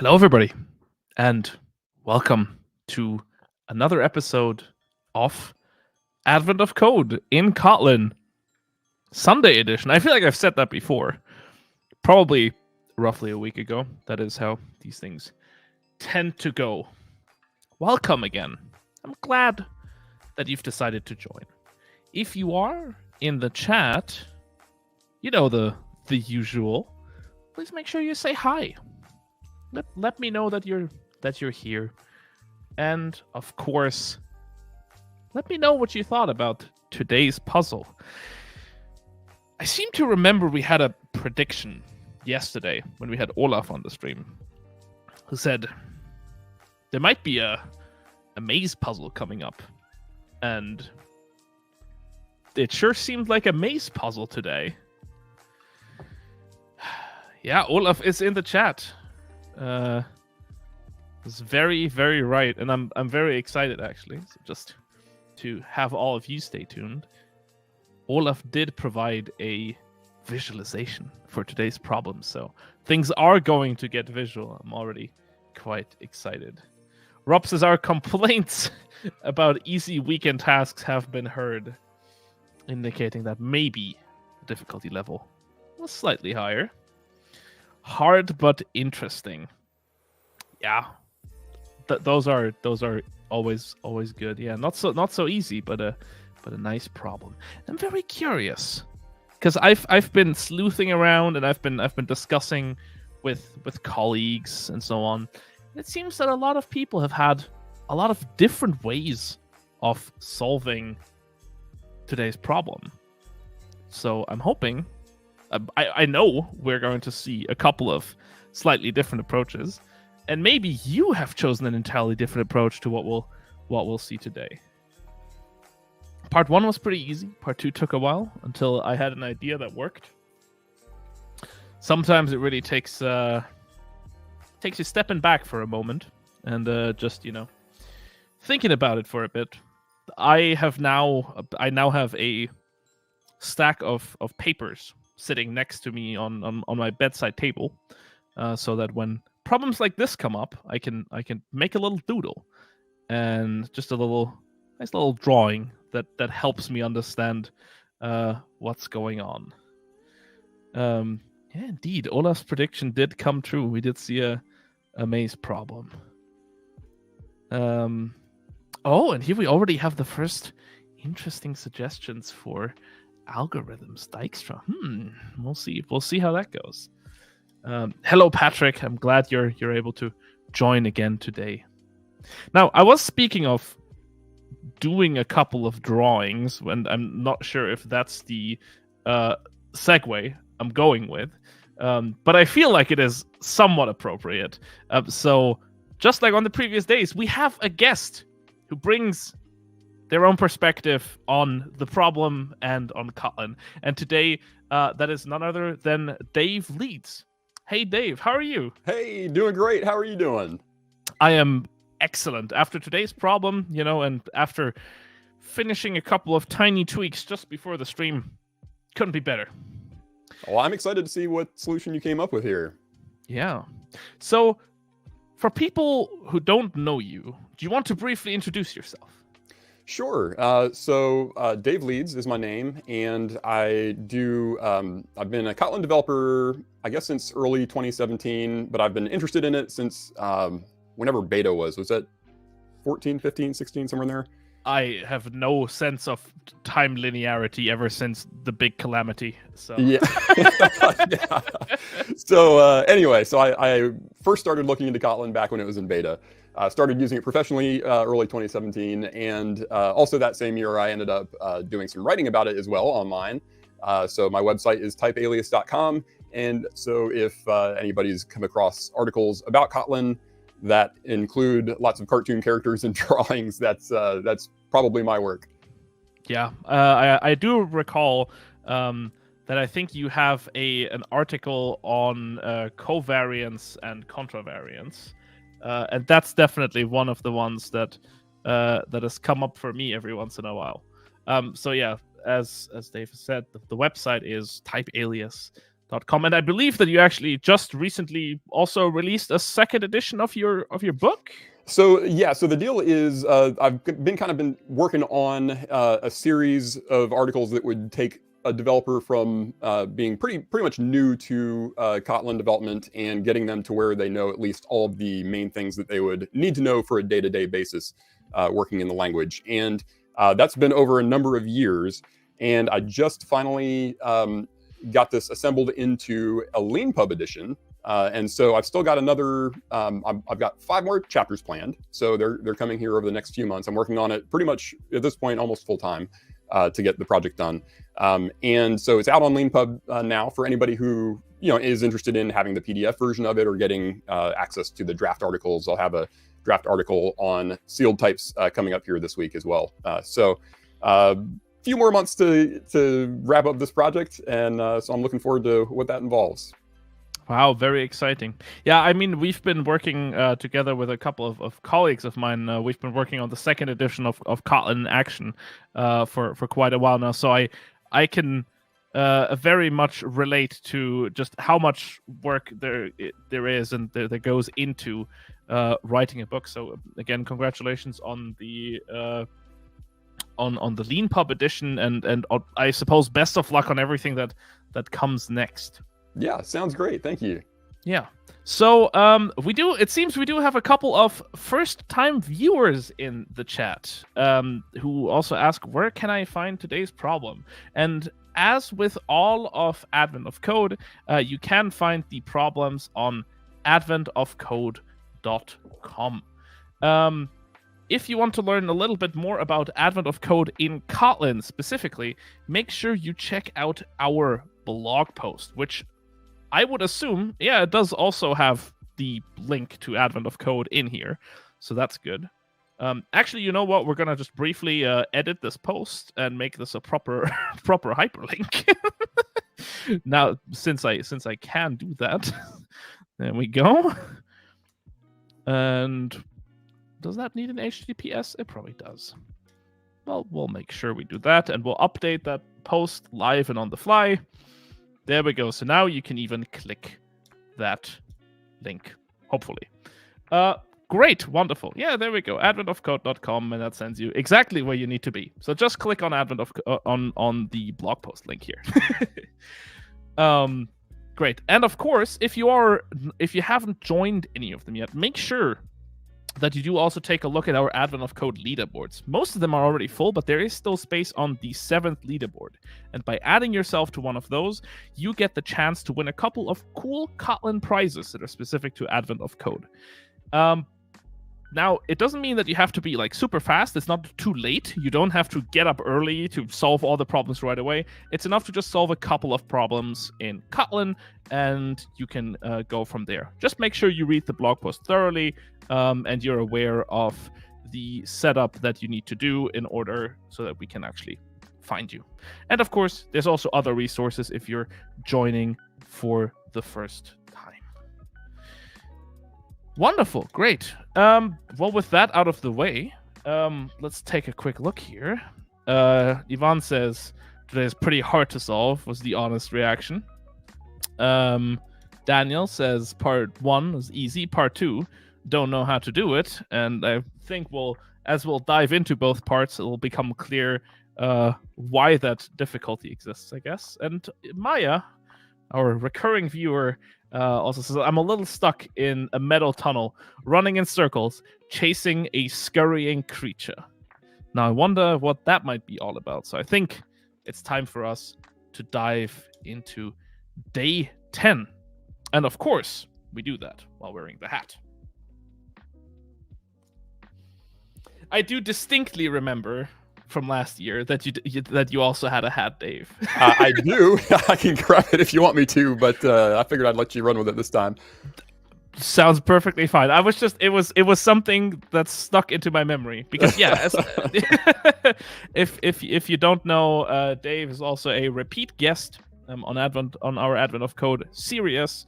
Hello, everybody, and welcome to another episode of Advent of Code in Kotlin, Sunday edition. I feel like I've said that before, probably roughly a week ago. That is how these things tend to go. Welcome again. I'm glad that you've decided to join. If you are in the chat, you know the usual. Please make sure you say hi. Let me know that you're here, and of course, let me know what you thought about today's puzzle. I seem to remember we had a prediction yesterday when we had Olaf on the stream, who said there might be a maze puzzle coming up, and it sure seemed like a maze puzzle today. Yeah, Olaf is in the chat. It's very, very right, and I'm very excited actually. So just to have all of you stay tuned. Olaf did provide a visualization for today's problem, so things are going to get visual. I'm already quite excited. Rob says our complaints about easy weekend tasks have been heard, indicating that maybe the difficulty level was slightly higher. Hard but interesting. Yeah, those are always good. Yeah, not so easy, but a nice problem. I'm very curious because I've been sleuthing around and I've been discussing with colleagues and so on. It seems that a lot of people have had a lot of different ways of solving today's problem. So I'm hoping. I know we're going to see a couple of slightly different approaches, and maybe you have chosen an entirely different approach to what we'll see today. Part 1 was pretty easy. Part 2 took a while until I had an idea that worked. Sometimes it really takes you stepping back for a moment and just thinking about it for a bit. I now have a stack of papers sitting next to me on my bedside table, so that when problems like this come up, I can make a little doodle and just a nice little drawing that helps me understand what's going on. Yeah, indeed, Olaf's prediction did come true. We did see a maze problem. Oh, and here we already have the first interesting suggestions for algorithms. Dijkstra. We'll see how that goes. Hello, Patrick. I'm glad you're able to join again today. Now, I was speaking of doing a couple of drawings, and I'm not sure if that's the segue I'm going with, but I feel like it is somewhat appropriate. So, just like on the previous days, we have a guest who brings their own perspective on the problem and on Kotlin. And today, that is none other than Dave Leeds. Hey, Dave, how are you? Hey, doing great. How are you doing? I am excellent. After today's problem, and after finishing a couple of tiny tweaks just before the stream, couldn't be better. Well, I'm excited to see what solution you came up with here. Yeah. So, for people who don't know you, do you want to briefly introduce yourself? Sure. So Dave Leeds is my name, and I've been a Kotlin developer, I guess, since early 2017, but I've been interested in it since whenever beta was. Was that 14, 15, 16, somewhere in there? I have no sense of time linearity ever since the big calamity. So yeah. Yeah. So anyway, so I first started looking into Kotlin back when it was in beta. Started using it professionally early 2017, and also that same year I ended up doing some writing about it as well online. So my website is typealias.com, and so if anybody's come across articles about Kotlin that include lots of cartoon characters and drawings, that's probably my work. Yeah, I do recall that I think you have an article on covariance and contravariance. And that's definitely one of the ones that has come up for me every once in a while. So yeah, as Dave said, the website is typealias.com. leaderboard.com. And I believe that you actually just recently also released a second edition of your book. So yeah, so the deal is I've been working on a series of articles that would take a developer from being pretty much new to Kotlin development and getting them to where they know at least all of the main things that they would need to know for a day-to-day basis working in the language. And that's been over a number of years. And I just finally got this assembled into a Leanpub edition. And so I've still got another, I've got 5 more chapters planned. So they're coming here over the next few months. I'm working on it pretty much at this point, almost full time to get the project done. And so it's out on Leanpub now for anybody who, is interested in having the PDF version of it or getting access to the draft articles. I'll have a draft article on sealed types coming up here this week as well. So few more months to wrap up this project. And so I'm looking forward to what that involves. Wow, very exciting. Yeah, I mean, we've been working together with a couple of colleagues of mine. We've been working on the second edition of Kotlin in Action for quite a while now. So I can very much relate to just how much work there is and there goes into writing a book. So again, congratulations on the on the Leanpub edition, and I suppose best of luck on everything that comes next. Yeah, sounds great. Thank you. Yeah. So it seems we do have a couple of first-time viewers in the chat who also ask, where can I find today's problem? And as with all of Advent of Code, you can find the problems on adventofcode.com. If you want to learn a little bit more about Advent of Code in Kotlin specifically, make sure you check out our blog post, which I would assume, it does also have the link to Advent of Code in here. So that's good. Actually, you know what? We're going to just briefly edit this post and make this a proper hyperlink. Now, since I can do that, there we go. And does that need an HTTPS? It probably does. Well, we'll make sure we do that, and we'll update that post live and on the fly. There we go. So now you can even click that link, hopefully. Great, wonderful. Yeah, there we go. Adventofcode.com, and that sends you exactly where you need to be. So just click on on the blog post link here. Great. And of course, if you haven't joined any of them yet, make sure that you do also take a look at our Advent of Code leaderboards. Most of them are already full, but there is still space on the 7th leaderboard. And by adding yourself to one of those, you get the chance to win a couple of cool Kotlin prizes that are specific to Advent of Code. Now, it doesn't mean that you have to be super fast. It's not too late. You don't have to get up early to solve all the problems right away. It's enough to just solve a couple of problems in Kotlin, and you can go from there. Just make sure you read the blog post thoroughly, and you're aware of the setup that you need to do in order so that we can actually find you. And of course, there's also other resources if you're joining for the first time. Wonderful, great. Well, with that out of the way, let's take a quick look here. Ivan says, today is pretty hard to solve, was the honest reaction. Daniel says, part 1 was easy, part 2, don't know how to do it. And I think as we'll dive into both parts, it will become clear why that difficulty exists, I guess. And Maya, our recurring viewer, also says, I'm a little stuck in a metal tunnel, running in circles, chasing a scurrying creature. Now, I wonder what that might be all about. So I think it's time for us to dive into day 10. And of course, we do that while wearing the hat. I do distinctly remember from last year that you also had a hat, Dave. I do. I can grab it if you want me to, but I figured I'd let you run with it this time. Sounds perfectly fine. I was just it was something that stuck into my memory because if you don't know, Dave is also a repeat guest on our Advent of Code series.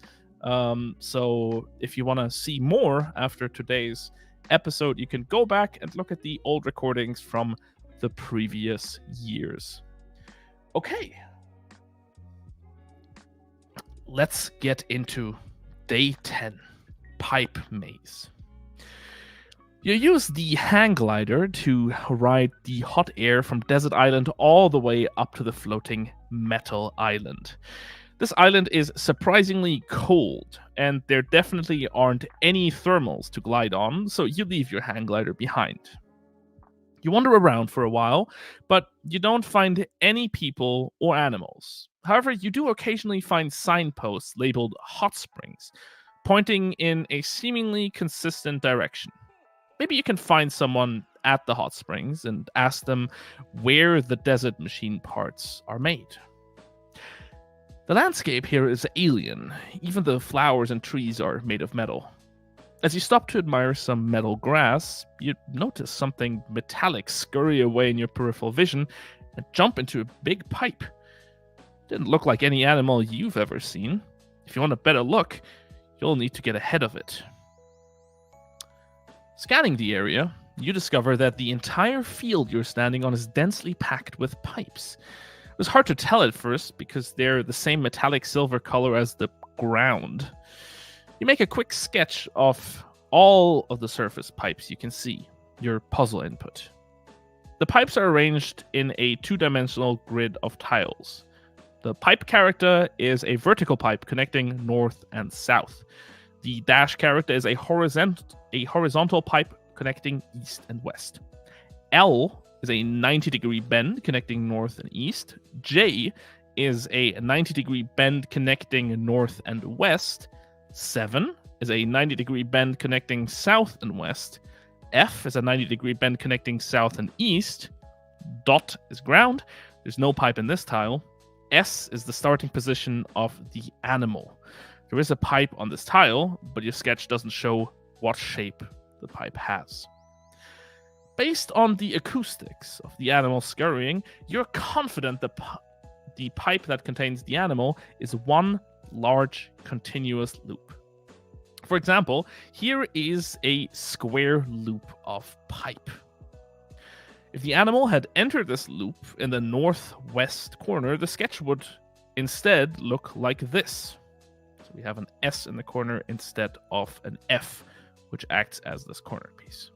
So if you want to see more after today's episode, you can go back and look at the old recordings from the previous years. Okay. let's get into day 10, pipe maze. You use the hang glider to ride the hot air from Desert Island all the way up to the floating metal island. This island is surprisingly cold, and there definitely aren't any thermals to glide on, so you leave your hang glider behind. You wander around for a while, but you don't find any people or animals. However, you do occasionally find signposts labeled hot springs, pointing in a seemingly consistent direction. Maybe you can find someone at the hot springs and ask them where the desert machine parts are made. The landscape here is alien. Even the flowers and trees are made of metal. As you stop to admire some metal grass, you notice something metallic scurry away in your peripheral vision and jump into a big pipe. Didn't look like any animal you've ever seen. If you want a better look, you'll need to get ahead of it. Scanning the area, you discover that the entire field you're standing on is densely packed with pipes. It was hard to tell at first because they're the same metallic silver color as the ground. You make a quick sketch of all of the surface pipes you can see, your puzzle input. The pipes are arranged in a two-dimensional grid of tiles. The pipe character is a vertical pipe connecting north and south. The dash character is a horizontal pipe connecting east and west. L is a 90-degree bend connecting north and east. J is a 90-degree bend connecting north and west. 7 is a 90-degree bend connecting south and west. F is a 90-degree bend connecting south and east. Dot is ground. There's no pipe in this tile. S is the starting position of the animal. There is a pipe on this tile, but your sketch doesn't show what shape the pipe has. Based on the acoustics of the animal scurrying, you're confident the pipe that contains the animal is one large continuous loop. For example, here is a square loop of pipe. If the animal had entered this loop in the northwest corner, the sketch would instead look like this. So we have an S in the corner instead of an F, which acts as this corner piece.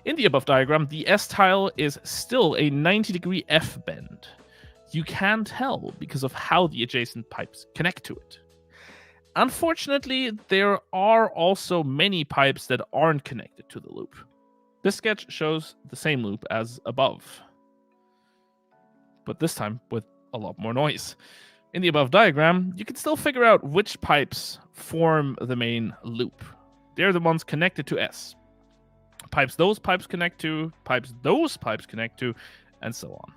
In the above diagram, the S tile is still a 90-degree F bend. You can tell because of how the adjacent pipes connect to it. Unfortunately, there are also many pipes that aren't connected to the loop. This sketch shows the same loop as above, but this time with a lot more noise. In the above diagram, you can still figure out which pipes form the main loop. They're the ones connected to S. Pipes those pipes connect to, pipes those pipes connect to, and so on.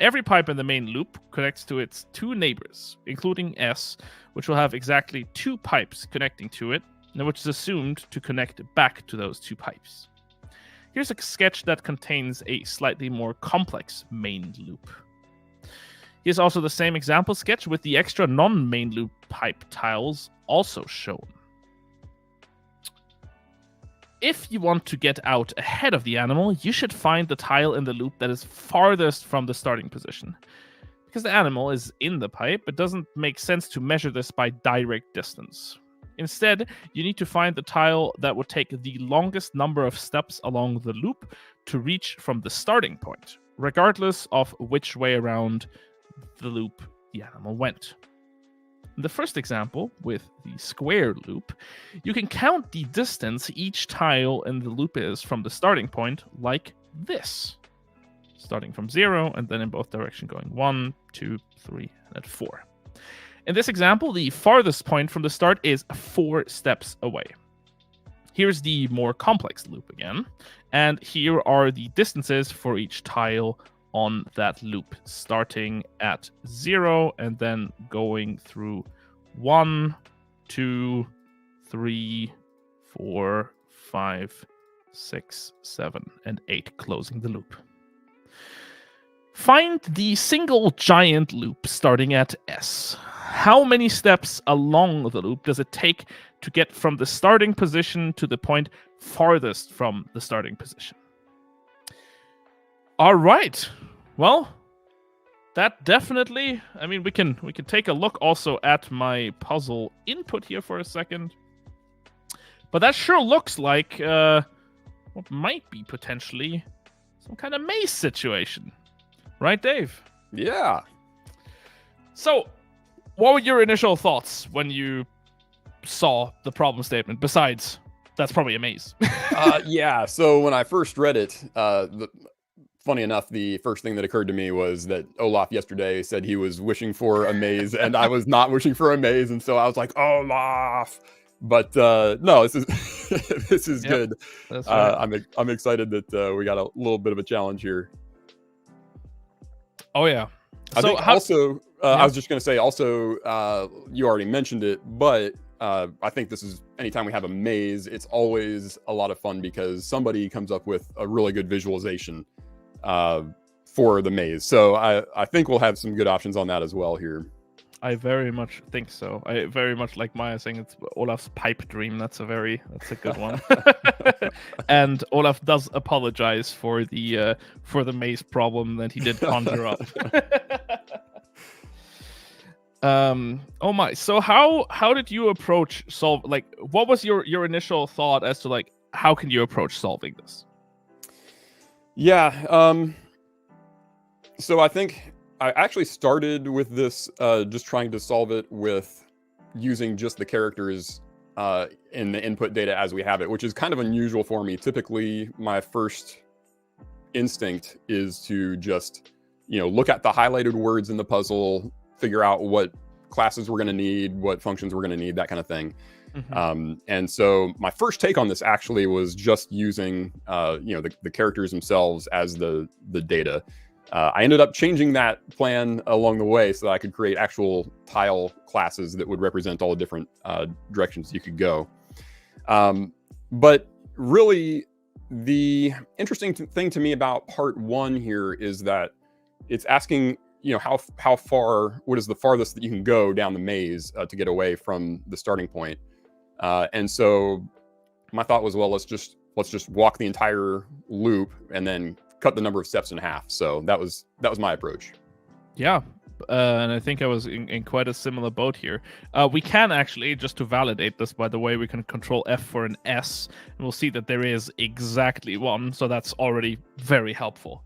Every pipe in the main loop connects to its two neighbors, including S, which will have exactly two pipes connecting to it, and which is assumed to connect back to those two pipes. Here's a sketch that contains a slightly more complex main loop. Here's also the same example sketch with the extra non-main loop pipe tiles also shown. If you want to get out ahead of the animal, you should find the tile in the loop that is farthest from the starting position. Because the animal is in the pipe, it doesn't make sense to measure this by direct distance. Instead, you need to find the tile that would take the longest number of steps along the loop to reach from the starting point, regardless of which way around the loop the animal went. In the first example, with the square loop, you can count the distance each tile in the loop is from the starting point like this. Starting from 0 and then in both directions going 1, 2, 3, and at 4. In this example, the farthest point from the start is 4 steps away. Here's the more complex loop again, and here are the distances for each tile on that loop, starting at 0 and then going through 1, 2, 3, 4, 5, 6, 7, and 8, closing the loop. Find the single giant loop starting at S. How many steps along the loop does it take to get from the starting position to the point farthest from the starting position? All right. Well, that definitely. I mean, we can take a look also at my puzzle input here for a second. But that sure looks like what might be potentially some kind of maze situation, right, Dave? Yeah. So, what were your initial thoughts when you saw the problem statement? Besides, that's probably a maze. Yeah. So when I first read it, funny enough, the first thing that occurred to me was that Olaf yesterday said he was wishing for a maze, and I was not wishing for a maze, and so I was like, Olaf. But no, this is this is good. That's right. I'm excited that we got a little bit of a challenge here. Oh yeah. I think also, I was just going to say also, you already mentioned it, but I think this is, anytime we have a maze, it's always a lot of fun because somebody comes up with a really good visualization for the maze. So I think we'll have some good options on that as well here. I very much think so. I very much like Maya saying it's Olaf's pipe dream. That's a good one. And Olaf does apologize for the maze problem that he did conjure up. Oh my. So how did you approach what was your initial thought as to like how can you approach solving this? Yeah. So I think I actually started with this just trying to solve it with using just the characters in the input data as we have it, which is kind of unusual for me. Typically, my first instinct is to just, look at the highlighted words in the puzzle, figure out what classes we're going to need, what functions we're going to need, that kind of thing. Mm-hmm. And so my first take on this actually was just using, the characters themselves as the data. I ended up changing that plan along the way so that I could create actual tile classes that would represent all the different directions you could go. But really, the interesting thing to me about part one here is that it's asking, how far, what is the farthest that you can go down the maze to get away from the starting point. And so my thought was, well, let's just walk the entire loop and then cut the number of steps in half. So that was my approach. Yeah. And I think I was in quite a similar boat here. We can actually, just to validate this, by the way, we can control F for an S, and we'll see that there is exactly one. So that's already very helpful.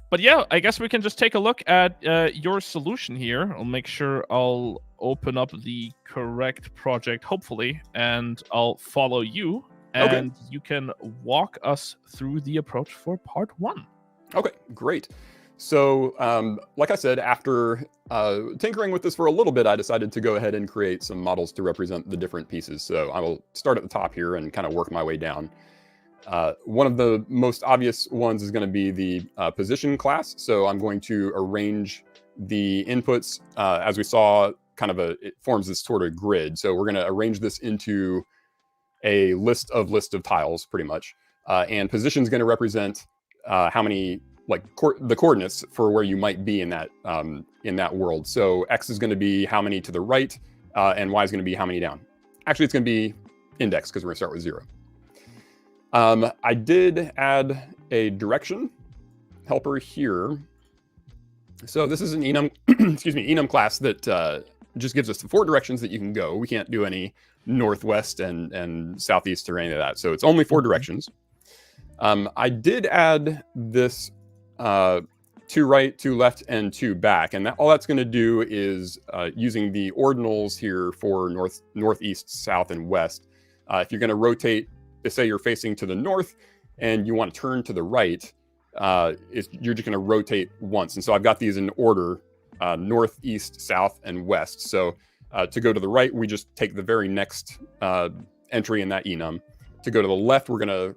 But yeah, I guess we can just take a look at your solution here. I'll make sure I'll open up the correct project, hopefully, and I'll follow you. And you can walk us through the approach for part one. Okay, great. So, like I said, after tinkering with this for a little bit, I decided to go ahead and create some models to represent the different pieces. So I will start at the top here and kind of work my way down. One of the most obvious ones is going to be the position class. So I'm going to arrange the inputs, as we saw, it forms this sort of grid. So we're going to arrange this into a list of tiles, pretty much. And position is going to represent how many, the coordinates for where you might be in that world. So X is going to be how many to the right, and Y is going to be how many down. Actually, it's going to be index because we're going to start with 0. I did add a direction helper here. So this is an enum, enum class that just gives us the 4 directions that you can go. We can't do any northwest and southeast or any of that. So it's only 4 directions. I did add this 2 right, 2 left, and 2 back. And all that's going to do is using the ordinals here for northeast, south, and west. If you're going to rotate, say you're facing to the north and you want to turn to the right, you're just going to rotate once. And so I've got these in order, north, east, south, and west. So to go to the right, we just take the very next entry in that enum. To go to the left, we're going to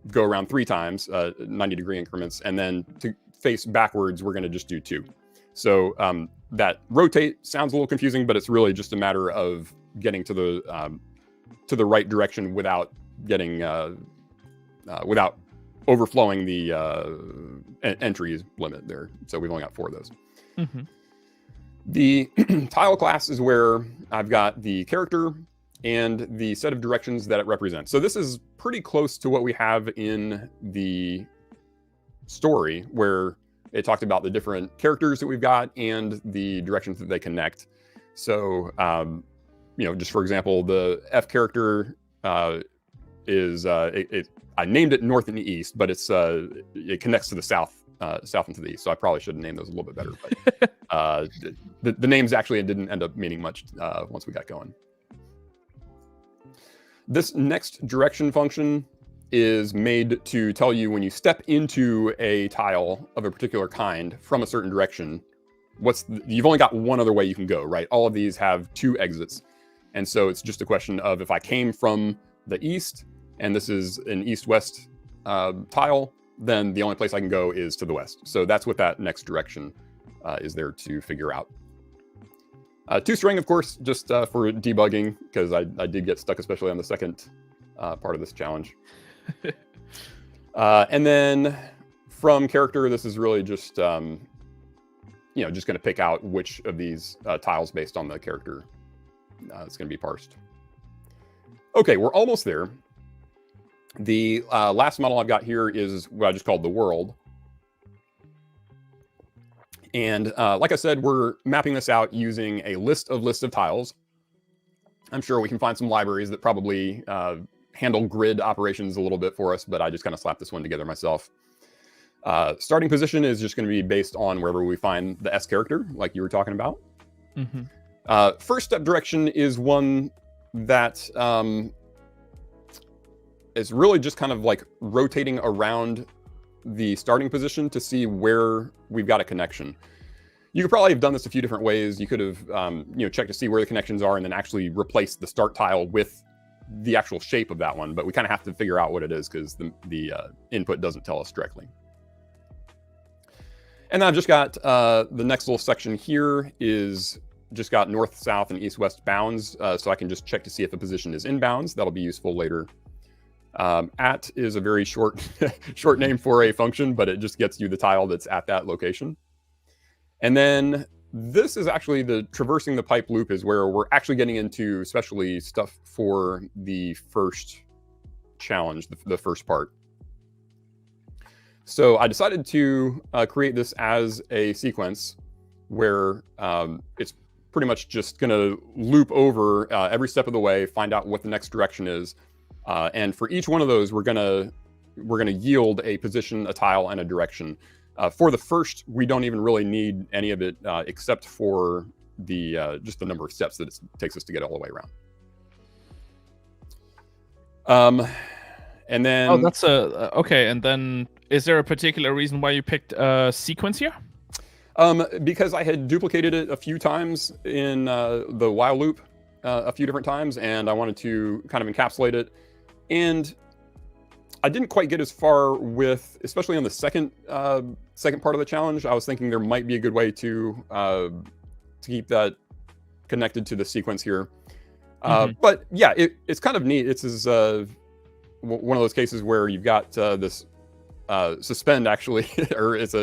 go around 3 times, 90-degree increments. And then to face backwards, we're going to just do 2. So that rotate sounds a little confusing, but it's really just a matter of getting to the right direction without getting without overflowing the entries limit there. So we've only got 4 of those. Mm-hmm. The tile class is where I've got the character and the set of directions that it represents. So this is pretty close to what we have in the story, where it talked about the different characters that we've got and the directions that they connect. So, just for example, the F character is I named it north and east, but it connects to the south and to the east. So I probably should have named those a little bit better. But the names actually didn't end up meaning much once we got going. This next direction function is made to tell you when you step into a tile of a particular kind from a certain direction, you've only got one other way you can go, right? All of these have 2 exits. And so it's just a question of if I came from the east and this is an east-west tile, then the only place I can go is to the west. So that's what that next direction is there to figure out. ToString, of course, just for debugging, because I did get stuck, especially on the second part of this challenge. And then from character, this is really just, just going to pick out which of these tiles based on the character it's going to be parsed. Okay, we're almost there. The last model I've got here is what I just called the world. And like I said, we're mapping this out using a list of tiles. I'm sure we can find some libraries that probably handle grid operations a little bit for us, but I just kind of slapped this one together myself. Starting position is just going to be based on wherever we find the S character, like you were talking about. Mm-hmm. First step direction is one that is really just kind of like rotating around the starting position to see where we've got a connection. You could probably have done this a few different ways. You could have, checked to see where the connections are and then actually replace the start tile with the actual shape of that one. But we kind of have to figure out what it is because the input doesn't tell us directly. And then I've just got the next little section here is just got north, south, and east-west bounds. So I can just check to see if a position is in bounds. That'll be useful later. At is a very short name for a function, but it just gets you the tile that's at that location. And then this is actually the traversing the pipe loop is where we're actually getting into especially stuff for the first challenge, the first part. So I decided to create this as a sequence where it's pretty much just going to loop over every step of the way, find out what the next direction is. And for each one of those, we're gonna yield a position, a tile, and a direction. For the first, we don't even really need any of it except for the just the number of steps that it takes us to get all the way around. And then that's okay. And then is there a particular reason why you picked sequence here? Because I had duplicated it a few times in the while loop a few different times, and I wanted to kind of encapsulate it. And I didn't quite get as far with, especially on the second part of the challenge. I was thinking there might be a good way to keep that connected to the sequence here. But yeah, it's kind of neat. It's one of those cases where you've got this suspend actually, or it's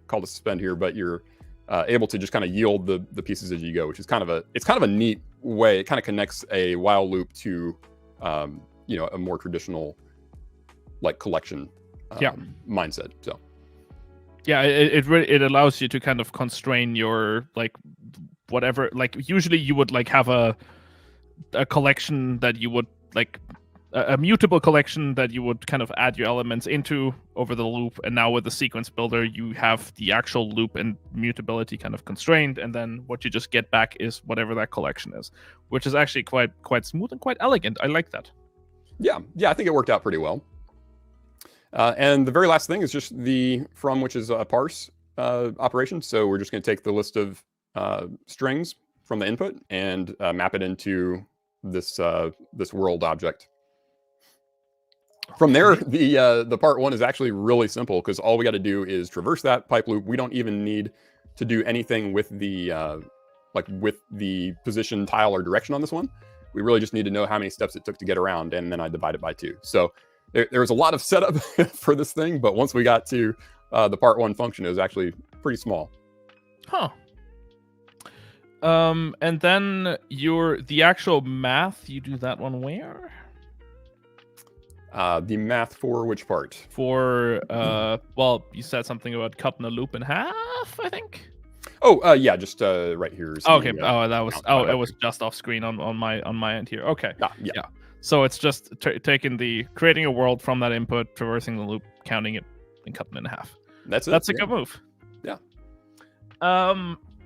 called a suspend here, but you're able to just kind of yield the pieces as you go, which is kind of a neat way. It kind of connects a while loop to a more traditional like collection mindset. So yeah, it allows you to kind of constrain your like whatever, like usually you would like have a collection that you would like a mutable collection that you would kind of add your elements into over the loop, and now with the sequence builder you have the actual loop and mutability kind of constrained, and then what you just get back is whatever that collection is, which is actually quite smooth and quite elegant. I like that. Yeah, I think it worked out pretty well. And the very last thing is just the from, which is a parse operation. So we're just going to take the list of strings from the input and map it into this world object. From there, the part one is actually really simple because all we got to do is traverse that pipe loop. We don't even need to do anything with the position, tile, or direction on this one. We really just need to know how many steps it took to get around, and then I divide it by 2. So there was a lot of setup for this thing, but once we got to the part one function, it was actually pretty small. Huh. And then the actual math, you do that one where? The math for which part? For well, you said something about cutting a loop in half, I think. Oh, yeah, just right here. Okay. It was just off screen on my end here. Okay. Yeah. So it's just creating a world from that input, traversing the loop, counting it, and cutting it in half. That's it. That's a good move. Yeah.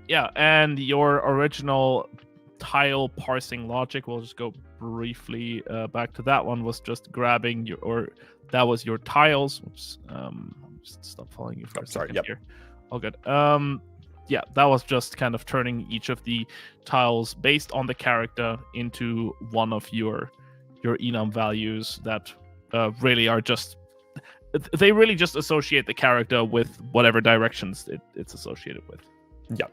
Yeah, and your original tile parsing logic, we'll just go briefly back to that one, was just grabbing that was your tiles. Oops, just stop following you for a second here. All good. Yeah, that was just kind of turning each of the tiles based on the character into one of your enum values that really are just, they really just associate the character with whatever directions it's associated with. Yeah.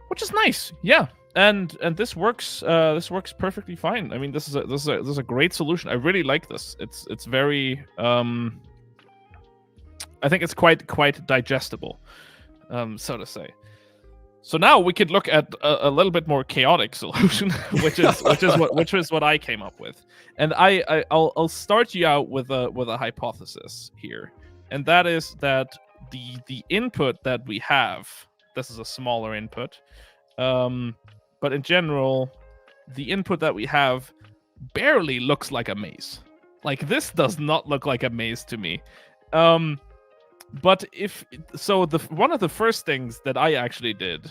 Which is nice. Yeah. And this works perfectly fine. I mean, this is a great solution. I really like this. It's very I think it's quite digestible, so to say. So now we could look at a little bit more chaotic solution, which is what I came up with. And I'll start you out with a hypothesis here, and that is that the input that we have, this is a smaller input, but in general, the input that we have barely looks like a maze. Like, this does not look like a maze to me. But one of the first things that I actually did,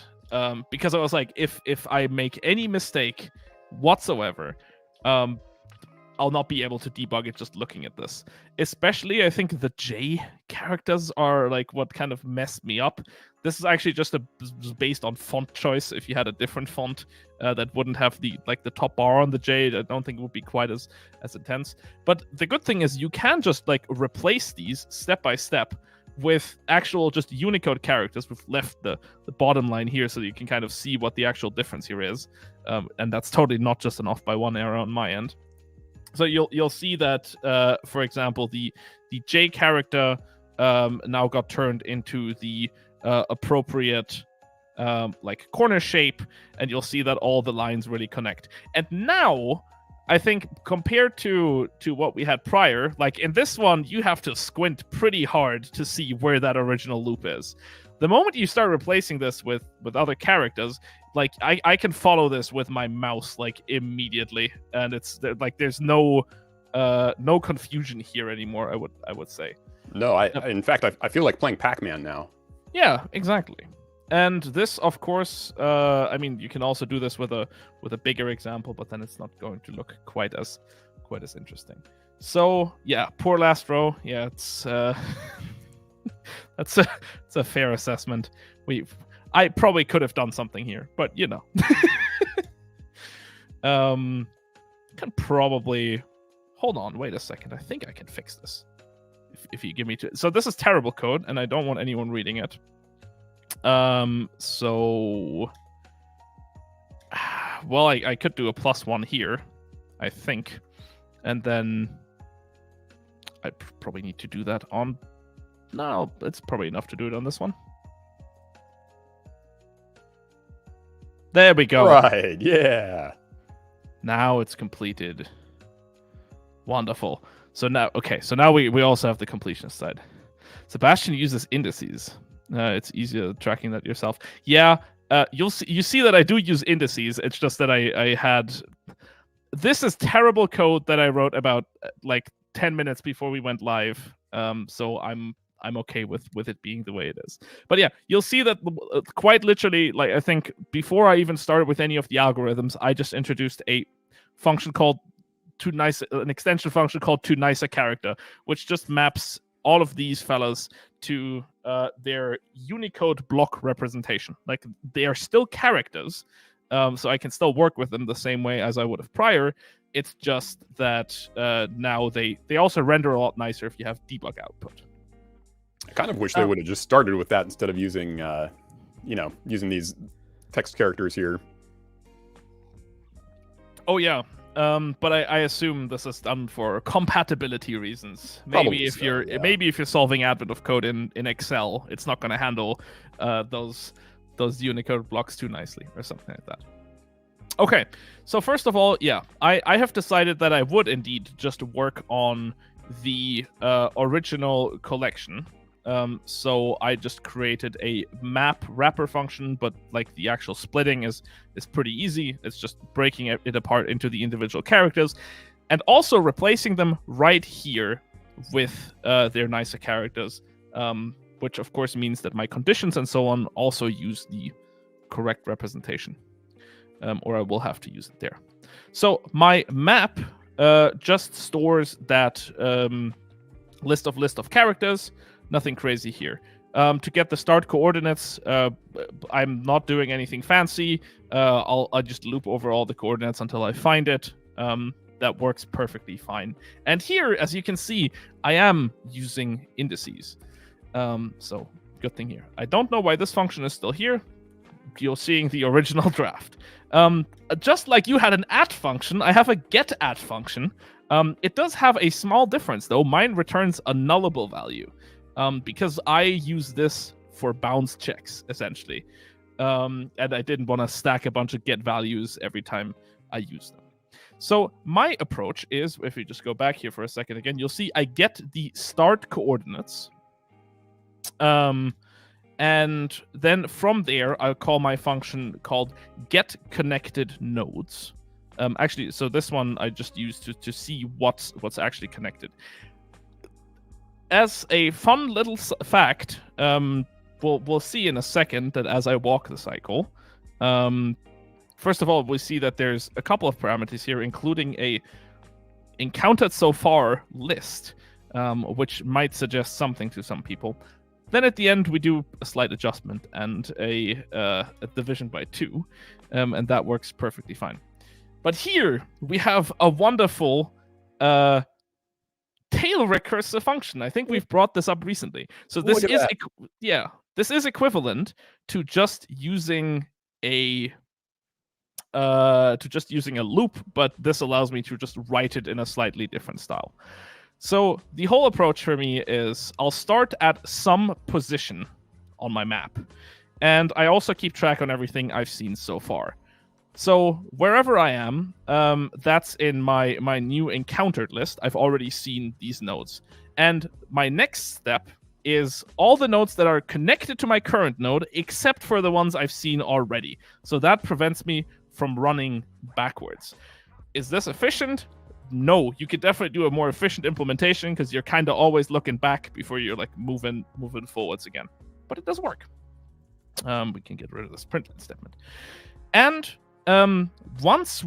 because I was like, if I make any mistake whatsoever, I'll not be able to debug it just looking at this. Especially, I think the J characters are like what kind of messed me up. This is actually just based on font choice. If you had a different font that wouldn't have the top bar on the J, I don't think it would be quite as intense. But the good thing is you can just like replace these step by step with actual just Unicode characters. We've left the bottom line here so you can kind of see what the actual difference here is. And that's totally not just an off by one error on my end. So you'll see that, for example, the J character now got turned into the appropriate like corner shape, and you'll see that all the lines really connect. And now, I think compared to what we had prior, like in this one, you have to squint pretty hard to see where that original loop is. The moment you start replacing this with other characters, like I can follow this with my mouse like immediately, and it's like there's no confusion here anymore. I would say. No, in fact I feel like playing Pac-Man now. Yeah, exactly. And this, of course, I mean, you can also do this with a bigger example, but then it's not going to look quite as interesting. So yeah, poor last row. Yeah, it's it's a fair assessment. I probably could have done something here, but you know. Can probably hold on. Wait a second. I think I can fix this. If you give me so this is terrible code, and I don't want anyone reading it. So, well, I could do a +1 here, I think, and then I probably need to do that on. No, it's probably enough to do it on this one. There we go. Right, yeah. Now it's completed. Wonderful. So now, okay, so now we also have the completionist side. Sebastian uses indices. It's easier tracking that yourself. Yeah, you see that I do use indices. It's just that I had... This is terrible code that I wrote about like 10 minutes before we went live. So I'm okay with it being the way it is. But yeah, you'll see that quite literally, like I think before I even started with any of the algorithms, I just introduced a function called an extension function called toNiceACharacter, which just maps all of these fellas to their Unicode block representation. Like, they are still characters, so I can still work with them the same way as I would have prior. It's just that now they also render a lot nicer if you have debug output. I kind of wish they would have just started with that instead of using, using these text characters here. Oh yeah, but I assume this is done for compatibility reasons. Maybe if you're solving advent of code in Excel, it's not going to handle those Unicode blocks too nicely or something like that. Okay, so first of all, yeah, I have decided that I would indeed just work on the original collection. So I just created a map wrapper function, but like the actual splitting is pretty easy. It's just breaking it apart into the individual characters, and also replacing them right here with their nicer characters, which of course means that my conditions and so on also use the correct representation. Or I will have to use it there. So my map just stores that list of characters. Nothing crazy here. To get the start coordinates, I'm not doing anything fancy. I'll just loop over all the coordinates until I find it. That works perfectly fine. And here, as you can see, I am using indices. So good thing here. I don't know why this function is still here. You're seeing the original draft. Just like you had an at function, I have a get at function. It does have a small difference, though. Mine returns a nullable value because I use this for bounce checks, essentially. And I didn't want to stack a bunch of get values every time I use them. So my approach is, if we just go back here for a second again, you'll see I get the start coordinates. And then from there, I'll call my function called getConnectedNodes. Actually, so this one I just used to see what's actually connected. As a fun little fact, we'll see in a second that as I walk the cycle, first of all, we see that there's a couple of parameters here, including a encountered so far list, which might suggest something to some people. Then at the end, we do a slight adjustment and a division by 2, and that works perfectly fine. But here, we have a wonderful tail recursive function. I think we've brought this up recently. So this is this is equivalent to just using a loop, but this allows me to just write it in a slightly different style. So the whole approach for me is I'll start at some position on my map. And I also keep track on everything I've seen so far. So wherever I am, that's in my new encountered list. I've already seen these nodes. And my next step is all the nodes that are connected to my current node, except for the ones I've seen already. So that prevents me from running backwards. Is this efficient? No, you could definitely do a more efficient implementation because you're kind of always looking back before you're like moving forwards again. But it does work. We can get rid of this print statement. And once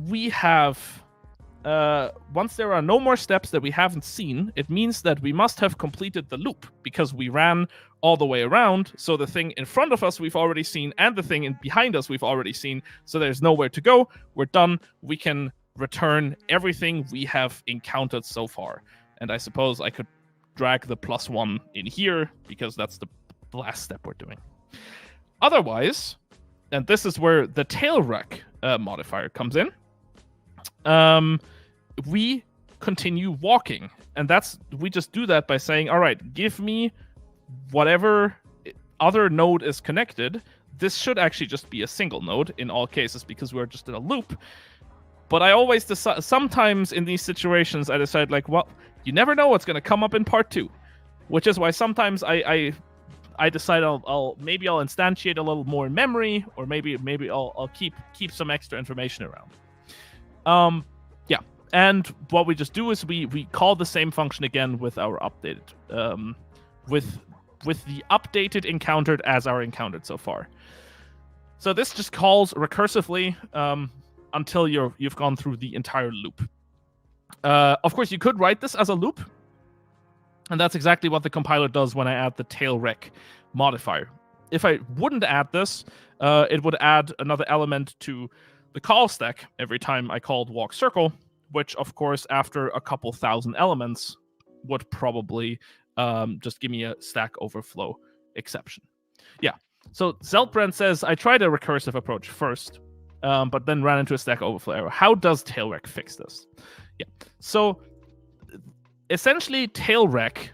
there are no more steps that we haven't seen, it means that we must have completed the loop because we ran all the way around. So the thing in front of us we've already seen, and the thing behind us we've already seen. So there's nowhere to go. We're done. We can return everything we have encountered so far. And I suppose I could drag the +1 in here because that's the last step we're doing. Otherwise, and this is where the tailrec modifier comes in, we continue walking. And we just do that by saying, all right, give me whatever other node is connected. This should actually just be a single node in all cases because we're just in a loop. But I always decide, sometimes in these situations, I decide like, well, you never know what's going to come up in part 2, which is why sometimes I decide I'll instantiate a little more in memory, or maybe I'll keep some extra information around. Yeah, and what we just do is we call the same function again with our updated with the updated encountered as our encountered so far. So this just calls recursively until you've gone through the entire loop. Of course, you could write this as a loop, and that's exactly what the compiler does when I add the tailrec modifier. If I wouldn't add this, it would add another element to the call stack every time I called walk circle, which, of course, after a couple thousand elements, would probably just give me a Stack Overflow exception. Yeah, so Zeltbrand says, I tried a recursive approach first, but then ran into a Stack Overflow error. How does tailrec fix this? Yeah, so essentially tailrec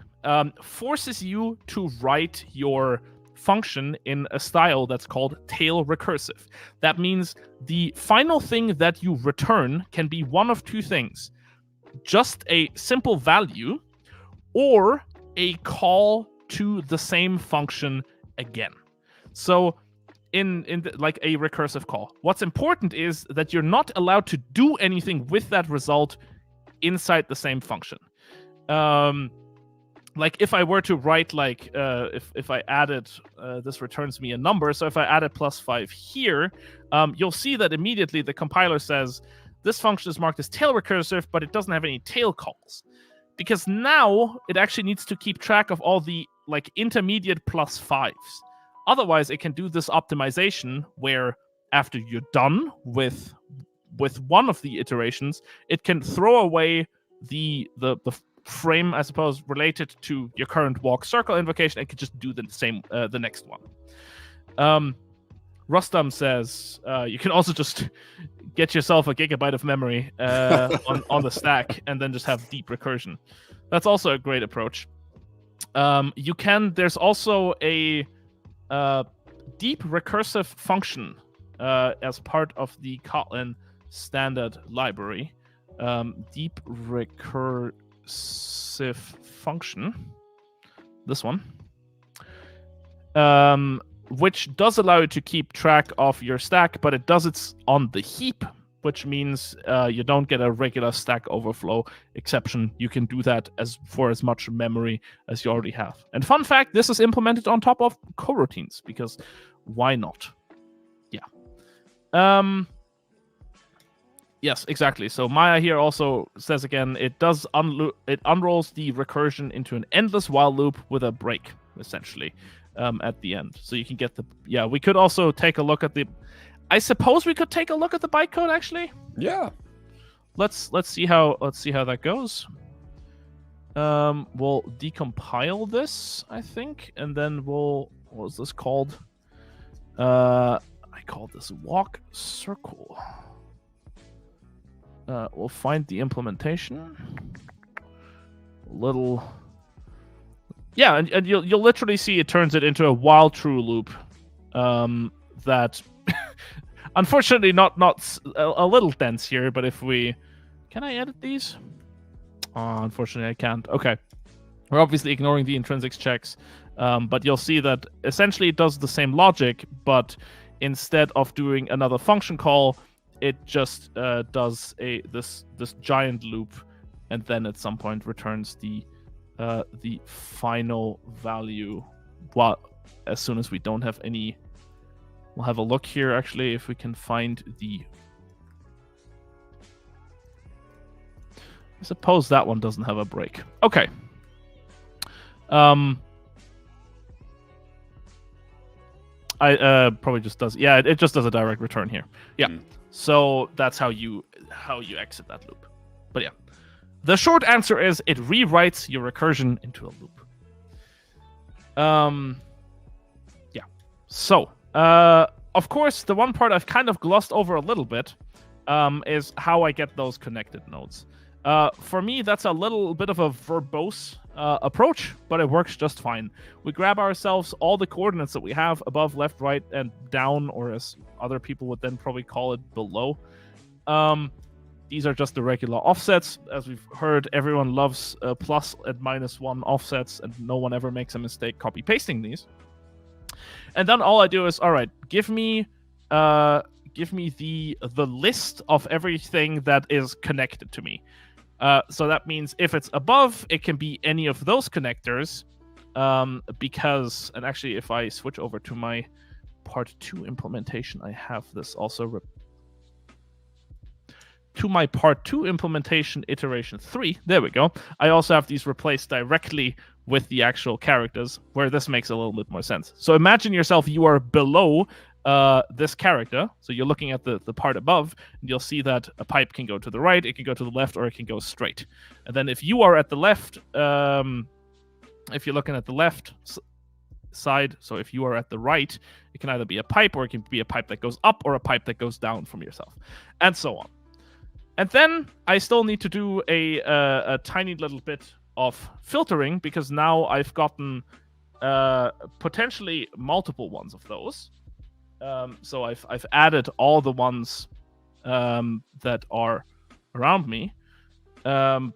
forces you to write your function in a style that's called tail recursive. That means the final thing that you return can be one of two things: just a simple value or a call to the same function again. So like a recursive call, what's important is that you're not allowed to do anything with that result inside the same function. Like if I were to write like if I added this returns me a number, so if I added +5 here, you'll see that immediately the compiler says this function is marked as tail recursive, but it doesn't have any tail calls, because now it actually needs to keep track of all the like intermediate +5s. Otherwise, it can do this optimization where after you're done with one of the iterations, it can throw away the frame, I suppose, related to your current walk circle invocation, and can just do the same the next one. Rustam says you can also just get yourself a gigabyte of memory on the stack and then just have deep recursion. That's also a great approach. There's also a deep recursive function as part of the Kotlin standard library. Deep recursive function, this one, which does allow you to keep track of your stack, but it does it on the heap, which means you don't get a regular Stack Overflow exception. You can do that for as much memory as you already have. And fun fact, this is implemented on top of coroutines, because why not? Yeah. Yes, exactly. So Maya here also says again, it does it unrolls the recursion into an endless while loop with a break, essentially, at the end. So you can get the... Yeah, we could also take a look at the... I suppose we could take a look at the bytecode, actually. Yeah. Let's see how that goes. We'll decompile this, I think, and then what was this called? I called this walk circle. We'll find the implementation. Yeah, and you'll literally see it turns it into a while true loop. That unfortunately not a little dense here, but if we... Can I edit these? Oh, unfortunately I can't. Okay. We're obviously ignoring the intrinsics checks, but you'll see that essentially it does the same logic, but instead of doing another function call, it just does this giant loop, and then at some point returns the final value. As soon as we don't have any... We'll have a look here, actually, if we can find the... I suppose that one doesn't have a break. Okay. I probably just does... Yeah, it just does a direct return here. Yeah. So that's how you exit that loop. But yeah. The short answer is it rewrites your recursion into a loop. Yeah. So... of course, the one part I've kind of glossed over a little bit is how I get those connected nodes. For me, that's a little bit of a verbose approach, but it works just fine. We grab ourselves all the coordinates that we have above, left, right, and down, or as other people would then probably call it, below. These are just the regular offsets. As we've heard, everyone loves plus and -1 offsets, and no one ever makes a mistake copy-pasting these. And then all I do is, all right, give me the list of everything that is connected to me. So that means if it's above, it can be any of those connectors, because, and actually if I switch over to my part 2 implementation, I have this also to my part 2 implementation iteration 3. There we go. I also have these replaced directly with the actual characters, where this makes a little bit more sense. So imagine yourself, you are below this character. So you're looking at the part above, and you'll see that a pipe can go to the right, it can go to the left, or it can go straight. And then if you are at the left, if you're looking at the left side, so if you are at the right, it can either be a pipe, or it can be a pipe that goes up, or a pipe that goes down from yourself, and so on. And then I still need to do a tiny little bit of filtering, because now I've gotten potentially multiple ones of those. So I've added all the ones that are around me, and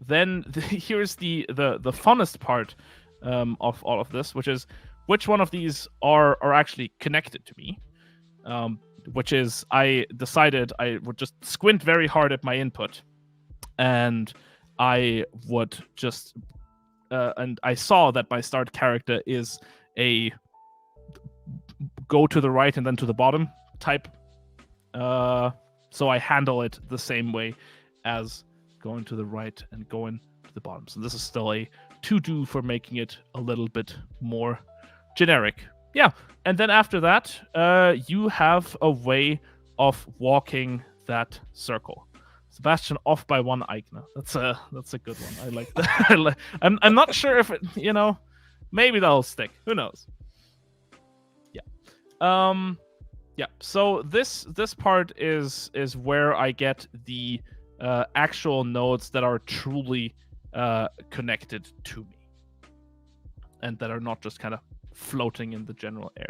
then here's the funnest part of all of this, which is which one of these are actually connected to me. Which is, I decided I would just squint very hard at my input, and I would just and I saw that my start character is a go to the right and then to the bottom type. So I handle it the same way as going to the right and going to the bottom. So this is still a to-do for making it a little bit more generic. Yeah, and then after that, you have a way of walking that circle. Sebastian off by 1 Eichner. That's a good one. I like that. I'm not sure if it, maybe that'll stick. Who knows? Yeah. Yeah. So this part is where I get the actual nodes that are truly connected to me, and that are not just kind of floating in the general area.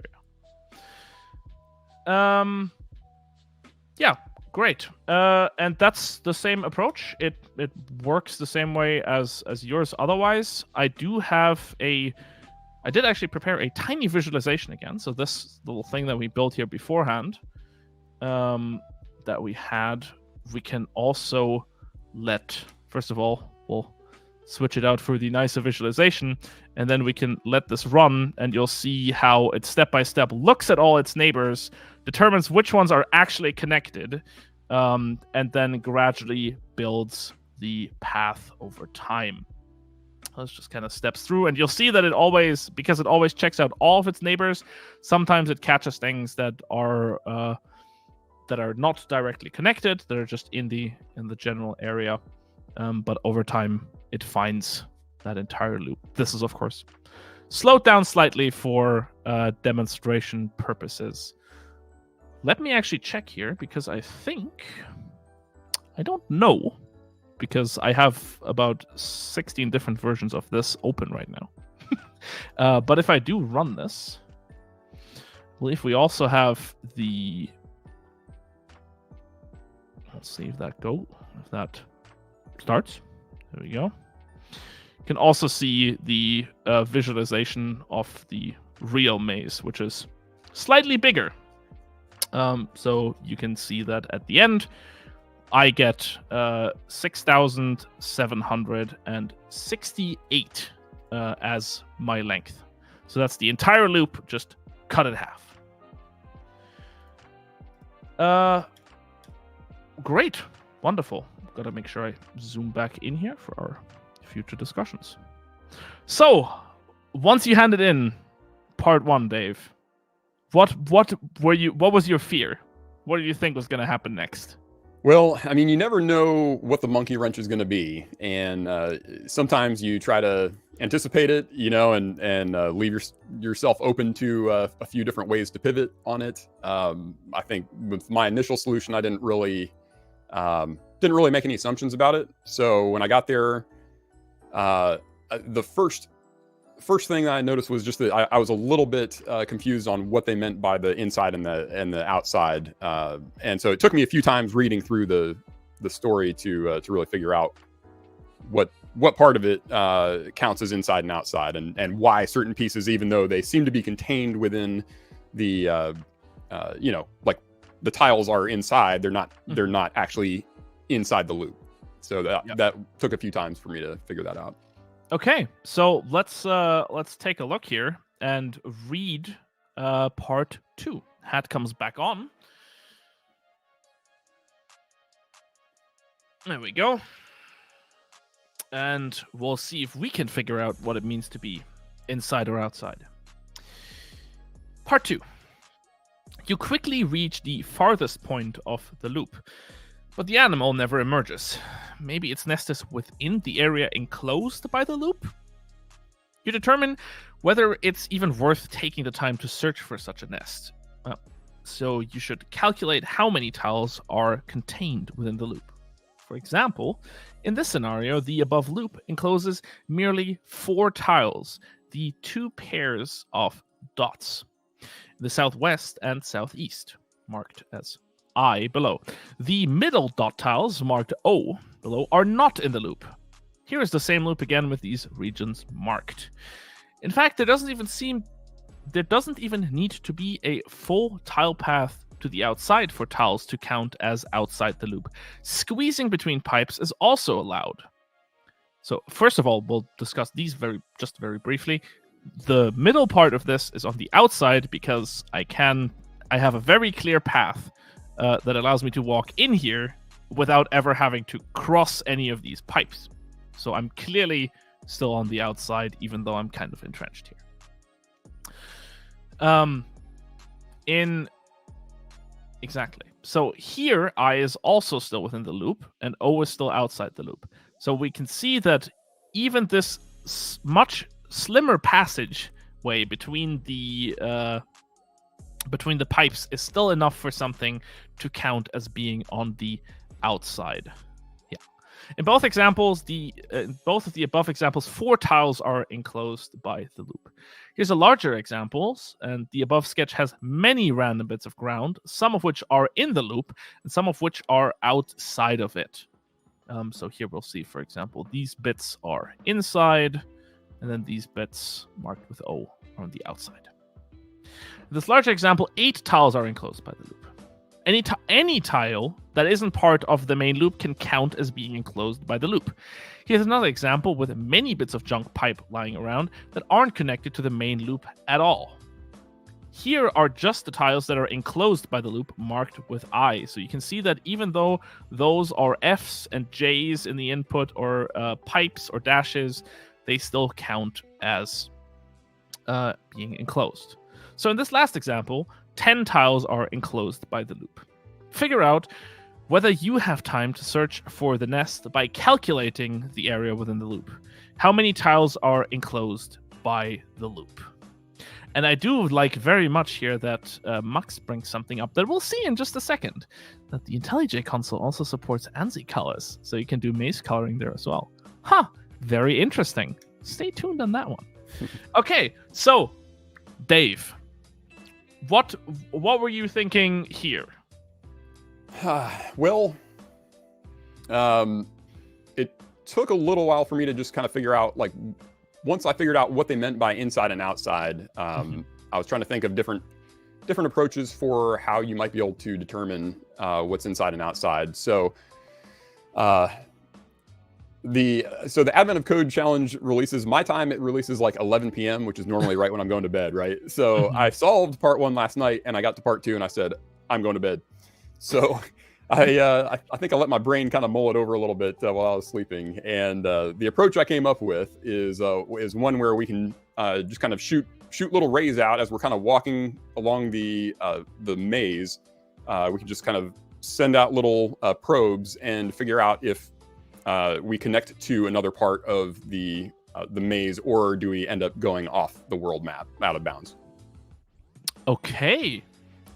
Yeah, great. And that's the same approach. It works the same way as yours. Otherwise, I did actually prepare a tiny visualization again. So this little thing that we built here beforehand, that we had, we can also first of all, we'll switch it out for the nicer visualization, and then we can let this run, and you'll see how it step by step looks at all its neighbors, determines which ones are actually connected, and then gradually builds the path over time. Let's just kind of steps through, and you'll see that because it always checks out all of its neighbors, sometimes it catches things that are not directly connected, that are just in the general area, but over time it finds that entire loop. This is, of course, slowed down slightly for demonstration purposes. Let me actually check here, because I don't know, because I have about 16 different versions of this open right now. But if I do run this, I believe we also have the... Let's see if that starts. There we go. You can also see the visualization of the real maze, which is slightly bigger. So you can see that at the end, I get 6,768 as my length. So that's the entire loop, just cut in half. Great. Wonderful. Got to make sure I zoom back in here for our future discussions. So, once you handed in part 1, Dave, what was your fear? What do you think was going to happen next? Well, I mean, you never know what the monkey wrench is going to be, and sometimes you try to anticipate it, and leave yourself open to a few different ways to pivot on it. I think with my initial solution, I didn't really make any assumptions about it. So when I got there, the first thing that I noticed was just that I was a little bit confused on what they meant by the inside and the outside, and so it took me a few times reading through the story to really figure out what part of it counts as inside and outside, and why certain pieces, even though they seem to be contained within the like the tiles are inside, they're not actually inside the loop. So that took a few times for me to figure that out. Okay, so let's take a look here and read part 2. Hat comes back on. There we go. And we'll see if we can figure out what it means to be inside or outside. Part 2. You quickly reach the farthest point of the loop, but the animal never emerges. Maybe its nest is within the area enclosed by the loop? You determine whether it's even worth taking the time to search for such a nest. So you should calculate how many tiles are contained within the loop. For example, in this scenario, the above loop encloses merely 4 tiles, the 2 pairs of dots, the southwest and southeast, marked as I below. The middle dot tiles, marked O below, are not in the loop. Here is the same loop again with these regions marked. In fact, there doesn't even need to be a full tile path to the outside for tiles to count as outside the loop. Squeezing between pipes is also allowed. So first of all, we'll discuss these very briefly. The middle part of this is on the outside because I have a very clear path that allows me to walk in here without ever having to cross any of these pipes. So I'm clearly still on the outside, even though I'm kind of entrenched here. Exactly. So here, I is also still within the loop, and O is still outside the loop. So we can see that even this much slimmer passageway between the pipes is still enough for something to count as being on the outside. Yeah. In both examples, both of the above examples, 4 tiles are enclosed by the loop. Here's a larger examples, and the above sketch has many random bits of ground, some of which are in the loop, and some of which are outside of it. So here we'll see, for example, these bits are inside, and then these bits marked with O are on the outside. In this larger example, 8 tiles are enclosed by the loop. Any tile that isn't part of the main loop can count as being enclosed by the loop. Here's another example with many bits of junk pipe lying around that aren't connected to the main loop at all. Here are just the tiles that are enclosed by the loop marked with I. So you can see that even though those are Fs and Js in the input or pipes or dashes, they still count as being enclosed. So in this last example, 10 tiles are enclosed by the loop. Figure out whether you have time to search for the nest by calculating the area within the loop. How many tiles are enclosed by the loop? And I do like very much here that Max brings something up that we'll see in just a second, that the IntelliJ console also supports ANSI colors, so you can do maze coloring there as well. Huh, very interesting. Stay tuned on that one. Okay, so Dave, what were you thinking here? Well, it took a little while for me to just kind of figure out, like, once I figured out what they meant by inside and outside, I was trying to think of different approaches for how you might be able to determine what's inside and outside. So the Advent of Code challenge releases, my time, it releases like 11 p.m., which is normally right when I'm going to bed, right? So I solved part 1 last night, and I got to part 2, and I said, I'm going to bed. So I think I let my brain kind of mull it over a little bit while I was sleeping. And the approach I came up with is one where we can just kind of shoot little rays out as we're kind of walking along the maze. We can just kind of send out little probes and figure out if we connect to another part of the maze, or do we end up going off the world map out of bounds? Okay,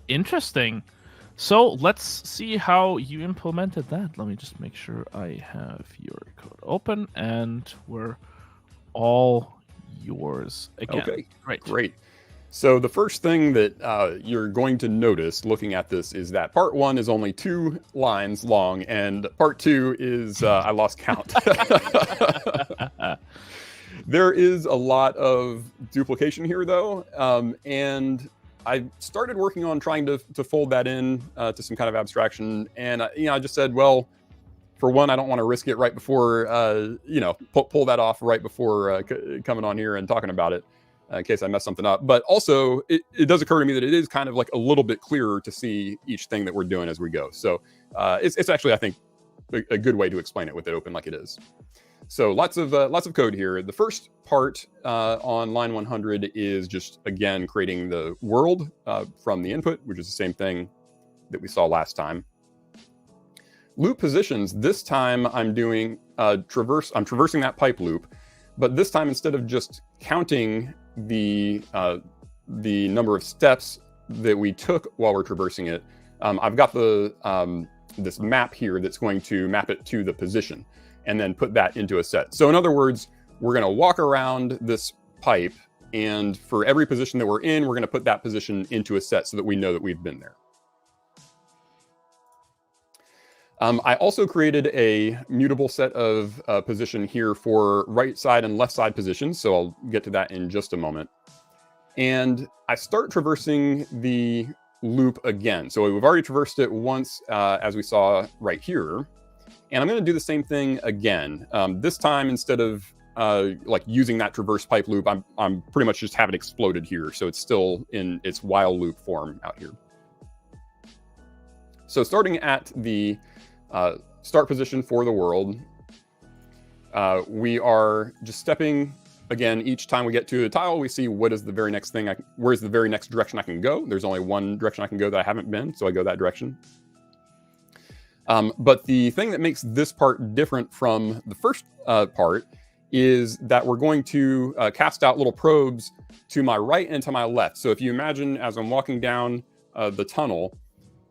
interesting. So let's see how you implemented that. Let me just make sure I have your code open, and we're all yours again. Okay, great. So the first thing that you're going to notice looking at this is that part 1 is only 2 lines long, and part 2 is I lost count. There is a lot of duplication here, though, and I started working on trying to fold that in to some kind of abstraction, and I just said, well, for one, I don't want to risk it right before pull that off right before coming on here and talking about it in case I mess something up. But also, it does occur to me that it is kind of like a little bit clearer to see each thing that we're doing as we go. So it's actually, I think, a good way to explain it with it open like it is. So lots of code here. The first part on line 100 is just, again, creating the world from the input, which is the same thing that we saw last time. Loop positions. This time I'm doing I'm traversing that pipe loop, but this time, instead of just counting the number of steps that we took while we're traversing it, I've got the this map here that's going to map it to the position and then put that into a set. So in other words, we're going to walk around this pipe, and for every position that we're in, we're going to put that position into a set so that we know that we've been there. I also created a mutable set of position here for right side and left side positions, so I'll get to that in just a moment. And I start traversing the loop again. So we've already traversed it once, as we saw right here. And I'm going to do the same thing again. This time, instead of like using that traverse pipe loop, I'm pretty much just have it exploded here. So it's still in its while loop form out here. So starting at the start position for the world, we are just stepping. Again, each time we get to a tile, we see what is the very next thing, where's the very next direction I can go. There's only one direction I can go that I haven't been, so I go that direction. But the thing that makes this part different from the first part is that we're going to cast out little probes to my right and to my left. So if you imagine as I'm walking down the tunnel,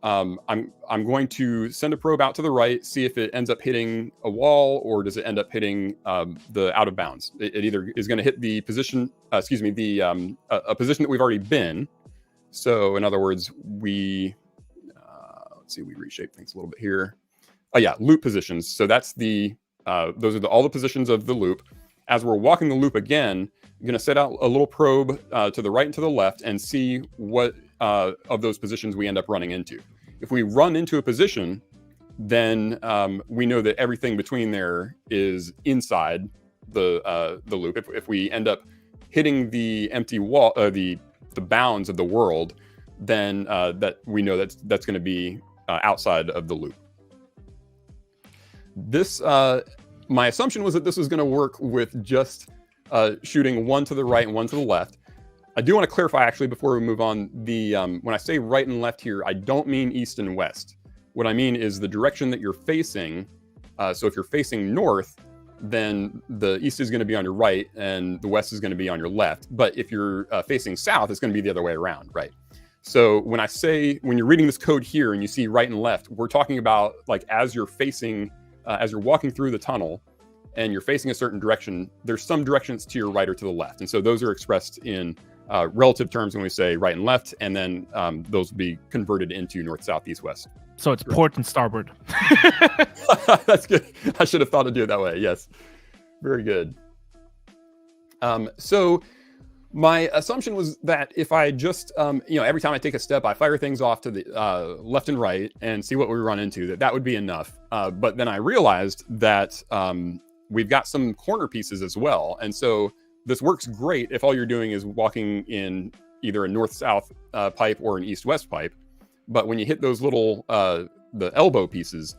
I'm going to send a probe out to the right, see if it ends up hitting a wall or does it end up hitting the out of bounds. It either is going to hit the position, a position that we've already been. So in other words, we, let's see, we reshape things a little bit here. Oh yeah, loop positions. So that's the, those are all the positions of the loop. As we're walking the loop again, I'm going to set out a little probe to the right and to the left and see what of those positions we end up running into. If we run into a position, then we know that everything between there is inside the loop. If we end up hitting the empty wall, the bounds of the world, then that we know that's going to be outside of the loop. This my assumption was that this was going to work with just shooting one to the right and one to the left. I do want to clarify, actually, before we move on, the when I say right and left here, I don't mean east and west. What I mean is the direction that you're facing. So if you're facing north, then the east is going to be on your right and the west is going to be on your left. But if you're facing south, it's going to be the other way around, right? So when I say, when you're reading this code here and you see right and left, we're talking about like as you're facing, as you're walking through the tunnel and you're facing a certain direction, there's some directions to your right or to the left. And so those are expressed in relative terms when we say right and left, and then those will be converted into north, south, east, west. So it's port and starboard. That's good. I should have thought to do it that way. Yes. Very good. So my assumption was that if I just, every time I take a step, I fire things off to the left and right and see what we run into, that would be enough. But then I realized that we've got some corner pieces as well. And so this works great if all you're doing is walking in either a north-south pipe or an east-west pipe. But when you hit those little, the elbow pieces,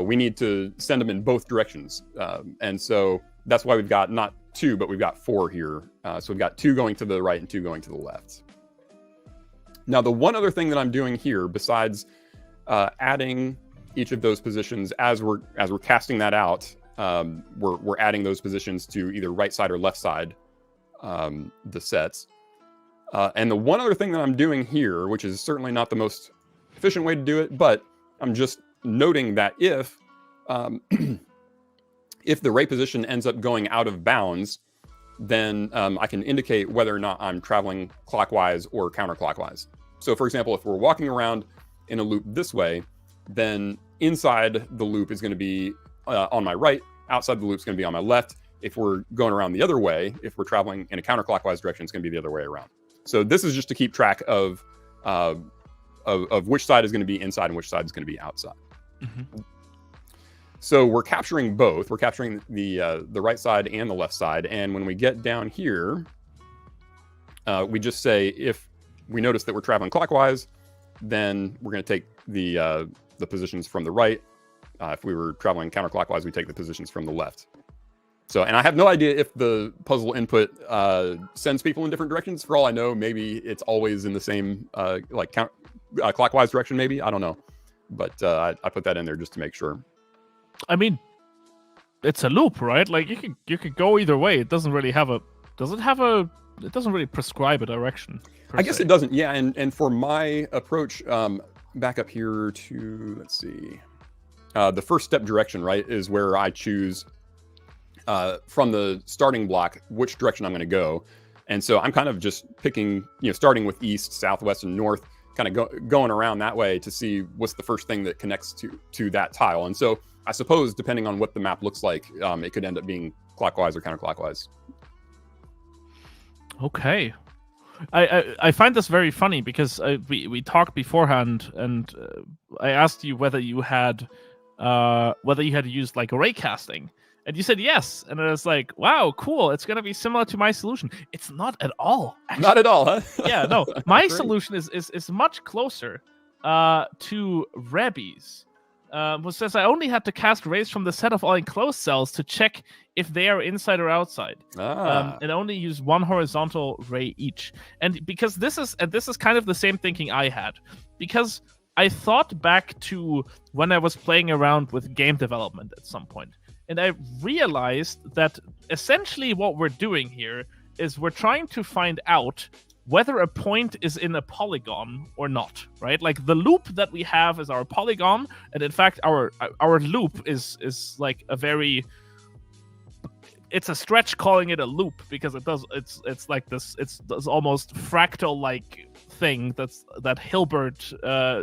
we need to send them in both directions. And so that's why we've got not 2, but we've got 4 here. So we've got 2 going to the right and 2 going to the left. Now, the one other thing that I'm doing here, besides adding each of those positions as we're casting that out, we're adding those positions to either right side or left side, the sets. And the one other thing that I'm doing here, which is certainly not the most efficient way to do it, but I'm just noting that if if the right position ends up going out of bounds, then I can indicate whether or not I'm traveling clockwise or counterclockwise. So for example, if we're walking around in a loop this way, then inside the loop is going to be on my right, outside the loop is going to be on my left. If we're going around the other way, if we're traveling in a counterclockwise direction, it's going to be the other way around. So this is just to keep track of which side is going to be inside and which side is going to be outside. Mm-hmm. So we're capturing both. We're capturing the right side and the left side. And when we get down here, we just say if we notice that we're traveling clockwise, then we're going to take the positions from the right. If we were traveling counterclockwise, we take the positions from the left. So, and I have no idea if the puzzle input sends people in different directions. For all I know, maybe it's always in the same clockwise direction. Maybe, I don't know, but I put that in there just to make sure. I mean, it's a loop, right? Like you could go either way. It doesn't really have a. It doesn't really prescribe a direction. I guess it doesn't. Yeah, and for my approach, back up here to, let's see. the first step direction, right, is where I choose from the starting block which direction I'm going to go. And so I'm kind of just picking, starting with east, southwest, and north, kind of going around that way to see what's the first thing that connects to that tile. And so I suppose depending on what the map looks like, it could end up being clockwise or counterclockwise. Okay. I find this very funny because we talked beforehand, and I asked you whether you had used like array casting, and you said yes, and I was like, wow, cool, it's gonna be similar to my solution. It's not at all. Actually. Not at all, huh? Yeah, no, my solution is much closer to Rebby's. Which says I only had to cast rays from the set of all enclosed cells to check if they are inside or outside, and only use one horizontal ray each. And because this is kind of the same thinking I had, because I thought back to when I was playing around with game development at some point, and I realized that essentially what we're doing here is we're trying to find out whether a point is in a polygon or not, right? Like the loop that we have is our polygon, and in fact, our loop is like a very, it's a stretch calling it a loop because it's like this almost fractal like thing that Hilbert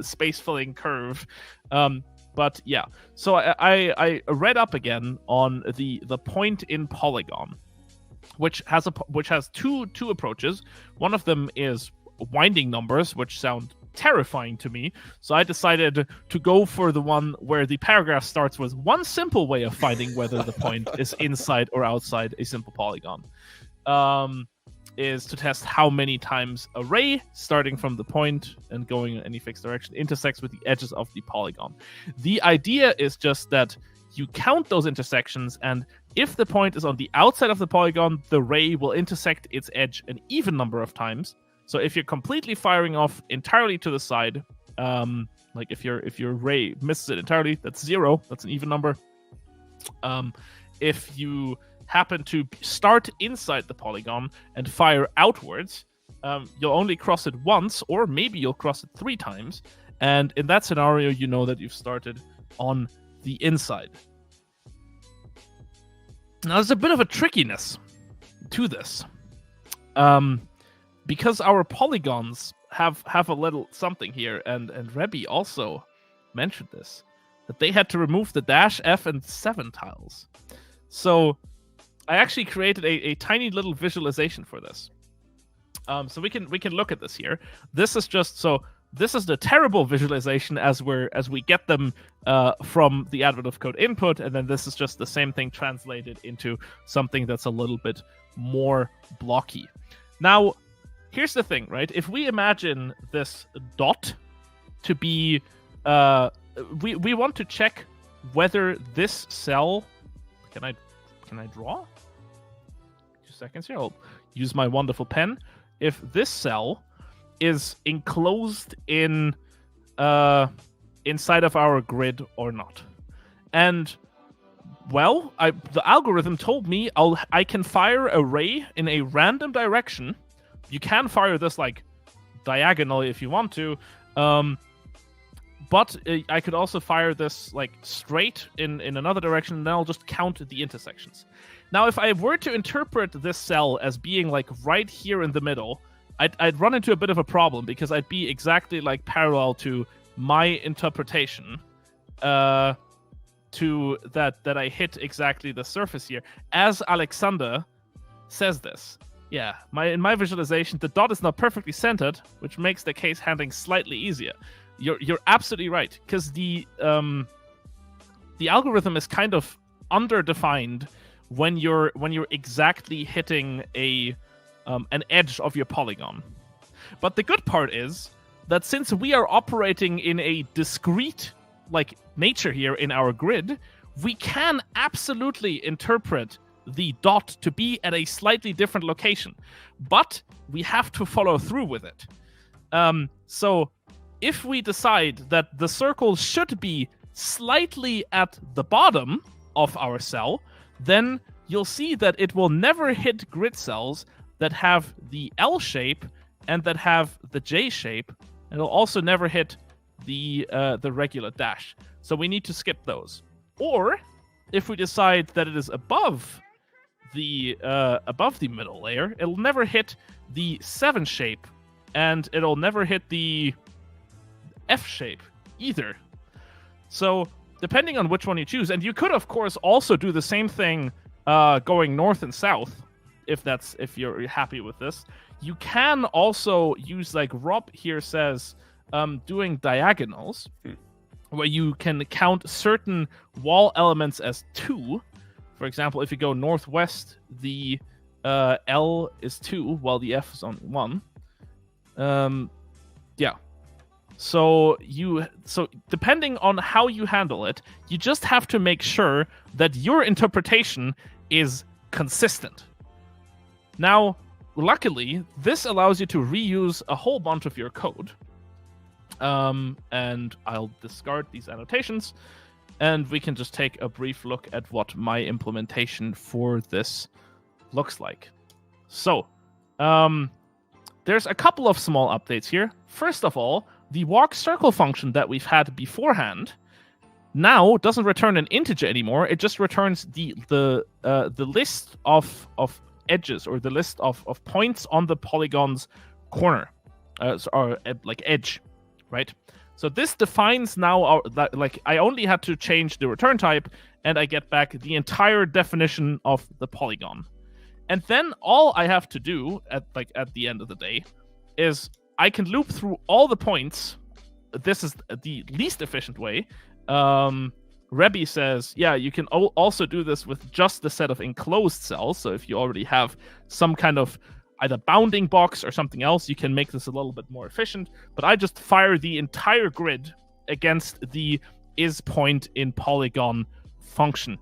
space filling curve. But yeah, so I read up again on the point in polygon, which has two approaches. One of them is winding numbers, which sound terrifying to me. So I decided to go for the one where the paragraph starts with one simple way of finding whether the point is inside or outside a simple polygon. Is to test how many times a ray starting from the point and going in any fixed direction intersects with the edges of the polygon. The idea is just that you count those intersections, and if the point is on the outside of the polygon, the ray will intersect its edge an even number of times. So if you're completely firing off entirely to the side, like if your ray misses it entirely, that's 0. That's an even number. If you happen to start inside the polygon and fire outwards, you'll only cross it once, or maybe you'll cross it 3 times. And in that scenario, you know that you've started on the inside. Now, there's a bit of a trickiness to this, because our polygons have a little something here, and Rebby also mentioned this, that they had to remove the dash, F, and 7 tiles. So I actually created a tiny little visualization for this. So we can look at this here. This is the terrible visualization as we get them from the Advent of Code input, and then this is just the same thing translated into something that's a little bit more blocky. Now, here's the thing, right? If we imagine this dot to be, we want to check whether this cell. Can I draw? 2 seconds here. I'll use my wonderful pen. If this cell is enclosed in inside of our grid or not. And well, the algorithm told me I can fire a ray in a random direction. You can fire this like diagonally if you want to, but I could also fire this like straight in another direction, and then I'll just count the intersections. Now, if I were to interpret this cell as being like right here in the middle, I'd run into a bit of a problem, because I'd be exactly like parallel to my interpretation to that I hit exactly the surface here. As Alexander says this. Yeah, in my visualization, the dot is not perfectly centered, which makes the case handling slightly easier. You're absolutely right, because the algorithm is kind of underdefined when you're exactly hitting an edge of your polygon. But the good part is that since we are operating in a discrete like nature here in our grid, we can absolutely interpret the dot to be at a slightly different location, but we have to follow through with it. So if we decide that the circle should be slightly at the bottom of our cell, then you'll see that it will never hit grid cells that have the L shape and that have the J shape, and it'll also never hit the regular dash. So we need to skip those. Or if we decide that it is above the middle layer, it'll never hit the 7 shape, and it'll never hit the F shape either. So depending on which one you choose, and you could of course also do the same thing going north and south, if you're happy with this. You can also use, like Rob here says, doing diagonals, where you can count certain wall elements as 2. For example, if you go northwest, the L is 2, while the F is only 1. Yeah. So depending on how you handle it, you just have to make sure that your interpretation is consistent. Now, luckily, this allows you to reuse a whole bunch of your code. And I'll discard these annotations, and we can just take a brief look at what my implementation for this looks like. So, there's a couple of small updates here. First of all, the walk circle function that we've had beforehand now doesn't return an integer anymore. It just returns the list of edges, or the list of points on the polygon's corner, or like edge, right? So this defines now I only had to change the return type, and I get back the entire definition of the polygon. And then all I have to do at the end of the day is I can loop through all the points. This is the least efficient way. Rebbe says, yeah, you can also do this with just the set of enclosed cells. So if you already have some kind of either bounding box or something else, you can make this a little bit more efficient. But I just fire the entire grid against the isPoint in polygon function.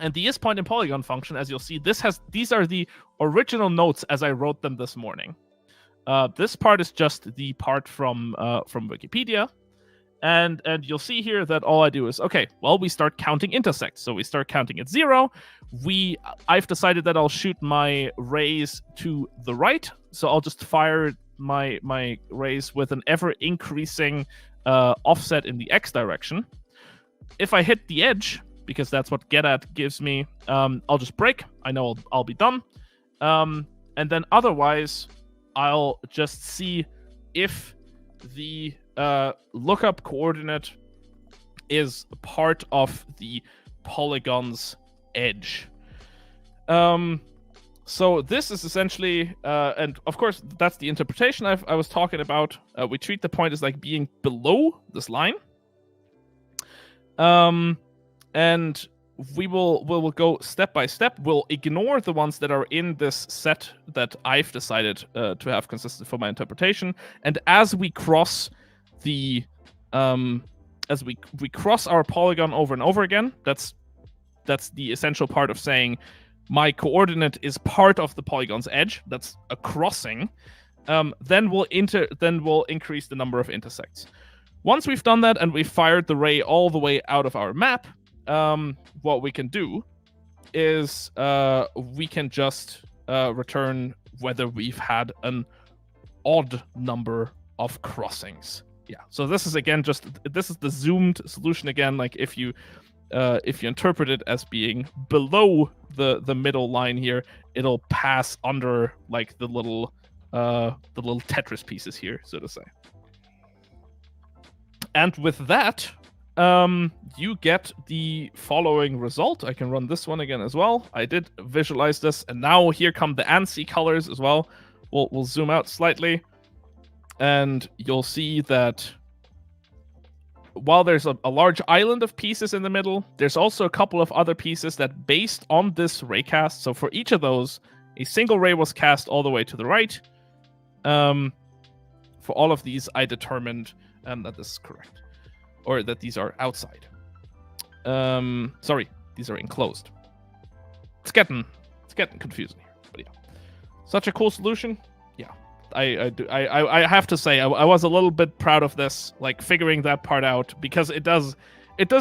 And the isPoint in polygon function, as you'll see, these are the original notes as I wrote them this morning. This part is just the part from Wikipedia. And you'll see here that all I do is, okay, well, we start counting intersects. So we start counting at 0. I've decided that I'll shoot my rays to the right. So I'll just fire my rays with an ever-increasing offset in the x direction. If I hit the edge, because that's what getAt gives me, I'll just break. I know I'll be done. And then otherwise, I'll just see if the lookup coordinate is part of the polygon's edge. So this is essentially, and of course, that's the interpretation I was talking about. We treat the point as like being below this line. And we'll go step by step. We'll ignore the ones that are in this set that I've decided to have consistent for my interpretation. And as we cross the as we cross our polygon over and over again, that's the essential part of saying my coordinate is part of the polygon's edge. That's a crossing. Then we'll increase the number of intersects. Once we've done that and we've fired the ray all the way out of our map, what we can do is we can just return whether we've had an odd number of crossings. Yeah. So this is again this is the zoomed solution again. Like if you interpret it as being below the middle line here, it'll pass under like the little Tetris pieces here, so to say. And with that, you get the following result. I can run this one again as well. I did visualize this, and now here come the ANSI colors as well. We'll zoom out slightly, and you'll see that while there's a large island of pieces in the middle, there's also a couple of other pieces that based on this raycast. So for each of those, a single ray was cast all the way to the right. For all of these, I determined that this is correct, or that these are outside. Sorry, these are enclosed. It's getting confusing here, but yeah, such a cool solution. Yeah, I have to say I was a little bit proud of this, like figuring that part out, because it does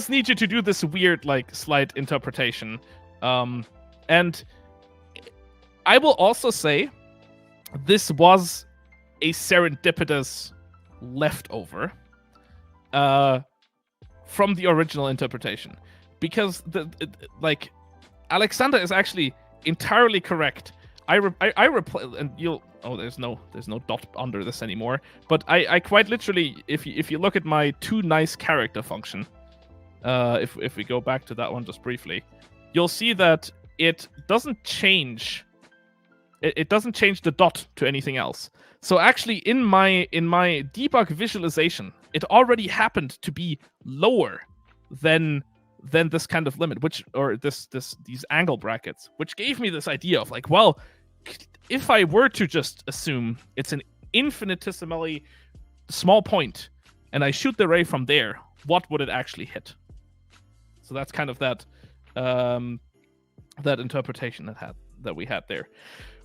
need you to do this weird like slight interpretation. And I will also say this was a serendipitous leftover. from the original interpretation, because like Alexander is actually entirely correct. I replace, and there's no dot under this anymore. But I quite literally, if you look at my toNice character function, if we go back to that one just briefly, you'll see that it doesn't change. It doesn't change the dot to anything else. So actually, in my debug visualization, it already happened to be lower than this kind of limit, these angle brackets, which gave me this idea of like, well, if I were to just assume it's an infinitesimally small point, and I shoot the ray from there, what would it actually hit? So that's kind of that interpretation that we had there.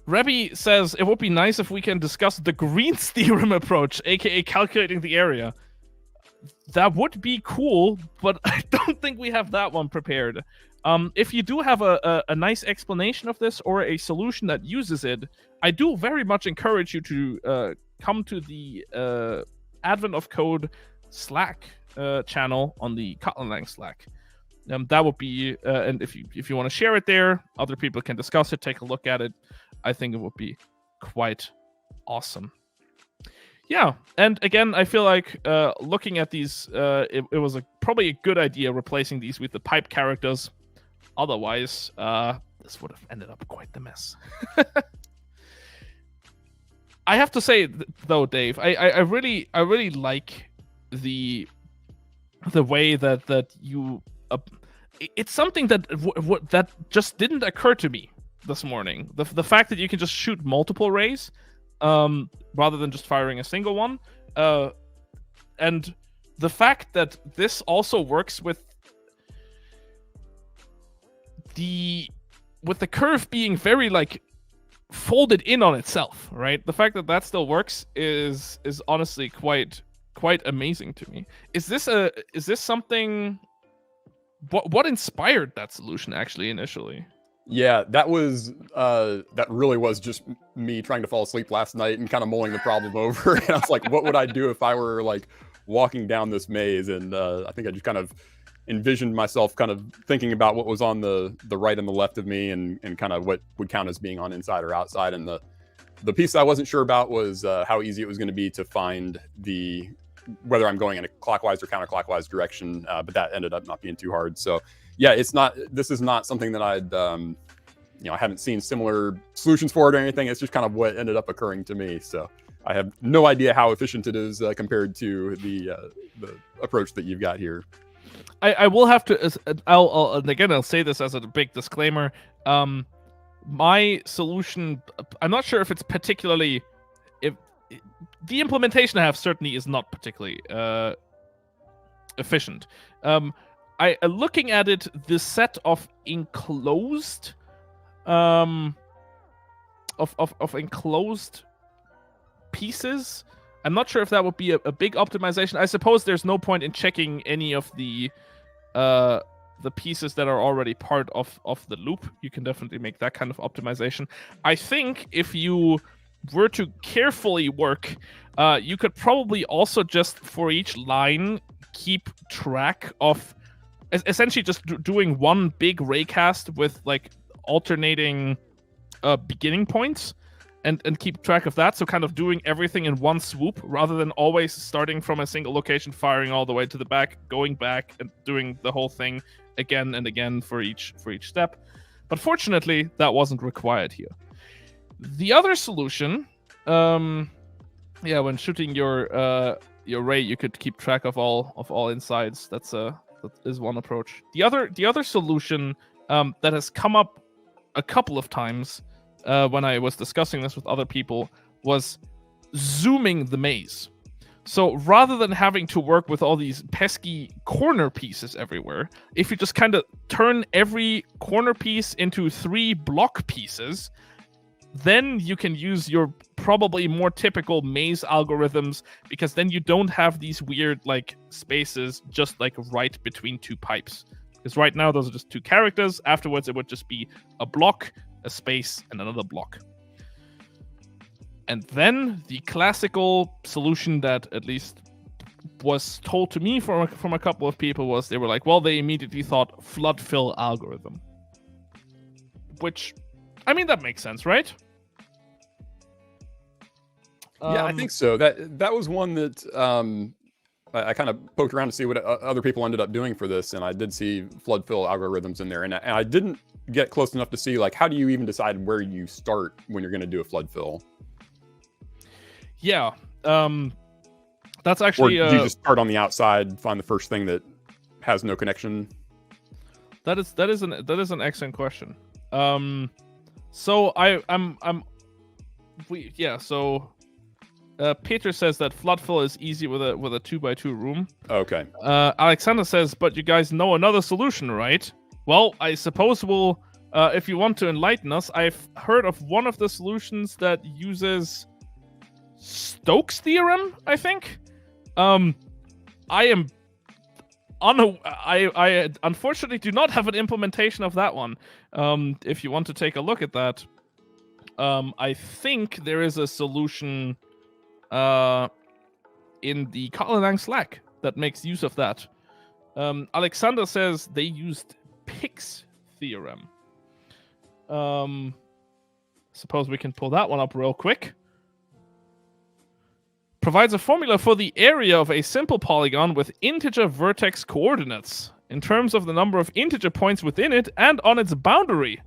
Rebby says it would be nice if we can discuss the Green's theorem approach, aka calculating the area. That would be cool, but I don't think we have that one prepared. If you do have a nice explanation of this or a solution that uses it, I do very much encourage you to come to the Advent of Code Slack channel on the Kotlin Lang Slack. That would be, and if you want to share it there, other people can discuss it, take a look at it. I think it would be quite awesome. Yeah, and again, I feel like looking at these, it was probably a good idea replacing these with the pipe characters. Otherwise, this would have ended up quite the mess. I have to say, though, Dave, I really like the way that you. It's something that just didn't occur to me this morning. The fact that you can just shoot multiple rays, rather than just firing a single one, and the fact that this also works with the curve being very like folded in on itself, right? The fact that still works is honestly quite amazing to me. Is this something? What inspired that solution actually initially? Yeah, that really was just me trying to fall asleep last night and kind of mulling the problem over. And I was like, what would I do if I were like walking down this maze? And I think I just kind of envisioned myself kind of thinking about what was on the right and the left of me, and kind of what would count as being on inside or outside. And the piece I wasn't sure about was how easy it was going to be to find whether I'm going in a clockwise or counterclockwise direction, but that ended up not being too hard. So yeah, this is not something that I'd, I haven't seen similar solutions for it or anything. It's just kind of what ended up occurring to me. So I have no idea how efficient it is compared to the approach that you've got here. I will have to, I'll say this as a big disclaimer. My solution, I'm not sure if it's particularly, the implementation I have certainly is not particularly efficient. Looking at it, the set of enclosed of enclosed pieces, I'm not sure if that would be a big optimization. I suppose there's no point in checking any of the pieces that are already part of the loop. You can definitely make that kind of optimization. I think if you were to carefully work, you could probably also just for each line keep track of essentially just doing one big raycast with like alternating beginning points and keep track of that. So kind of doing everything in one swoop rather than always starting from a single location, firing all the way to the back, going back and doing the whole thing again and again for each step. But fortunately, that wasn't required here. The other solution, when shooting your ray, you could keep track of all insides. That is one approach. The other solution that has come up a couple of times when I was discussing this with other people was zooming the maze. So rather than having to work with all these pesky corner pieces everywhere, if you just kind of turn every corner piece into 3 block pieces, then you can use your probably more typical maze algorithms, because then you don't have these weird like spaces just like right between 2 pipes. Because right now those are just 2 characters. Afterwards it would just be a block, a space, and another block. And then the classical solution that at least was told to me from a couple of people was they were like, well, they immediately thought flood fill algorithm, which, I mean, that makes sense, right? Yeah, I think so. That was one that I kind of poked around to see what other people ended up doing for this, and I did see flood fill algorithms in there, and I didn't get close enough to see, like, how do you even decide where you start when you're going to do a flood fill? Yeah, that's actually. Or do you just start on the outside, find the first thing that has no connection? That is an excellent question. So Peter says that flood fill is easy with a 2x2 room. Okay. Alexander says, but you guys know another solution, right? Well, I suppose we'll, if you want to enlighten us, I've heard of one of the solutions that uses Stokes' theorem, I think. I unfortunately do not have an implementation of that one. If you want to take a look at that, I think there is a solution in the Kotlin Slack that makes use of that. Alexander says they used Pick's theorem. Suppose we can pull that one up real quick. Provides a formula for the area of a simple polygon with integer vertex coordinates in terms of the number of integer points within it and on its boundary.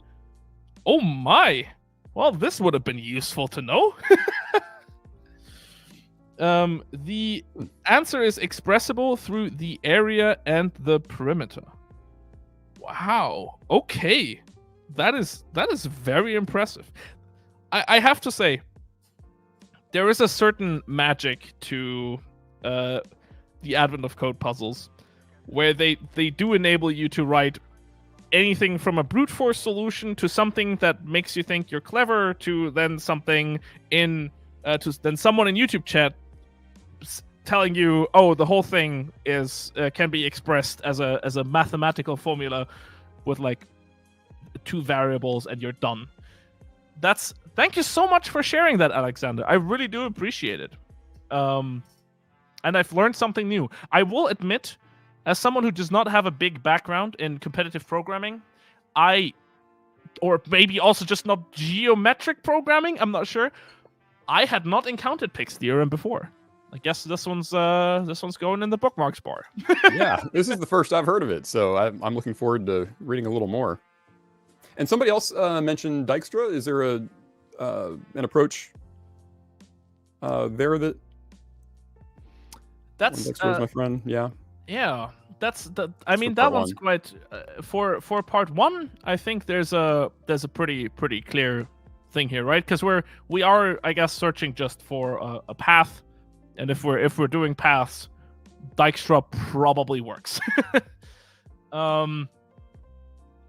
Oh my! Well, this would have been useful to know. The answer is expressible through the area and the perimeter. Wow. Okay. That is very impressive. I have to say, there is a certain magic to the advent of code puzzles, where they do enable you to write anything from a brute force solution to something that makes you think you're clever, to then something to then someone in YouTube chat telling you, oh, the whole thing is can be expressed as a mathematical formula with like 2 variables and you're done. Thank you so much for sharing that, Alexander. I really do appreciate it. And I've learned something new. I will admit, as someone who does not have a big background in competitive programming, or maybe also just not geometric programming, I'm not sure, I had not encountered Pick's theorem before. I guess this one's going in the bookmarks bar. Yeah, this is the first I've heard of it, so I'm looking forward to reading a little more. And somebody else mentioned Dijkstra. Is there an approach there that? Dijkstra's my friend. Yeah. Yeah, I mean, that one's quite for part 1. I think there's a pretty clear thing here, right? Because we are, I guess, searching just for a path, and if we're doing paths, Dijkstra probably works.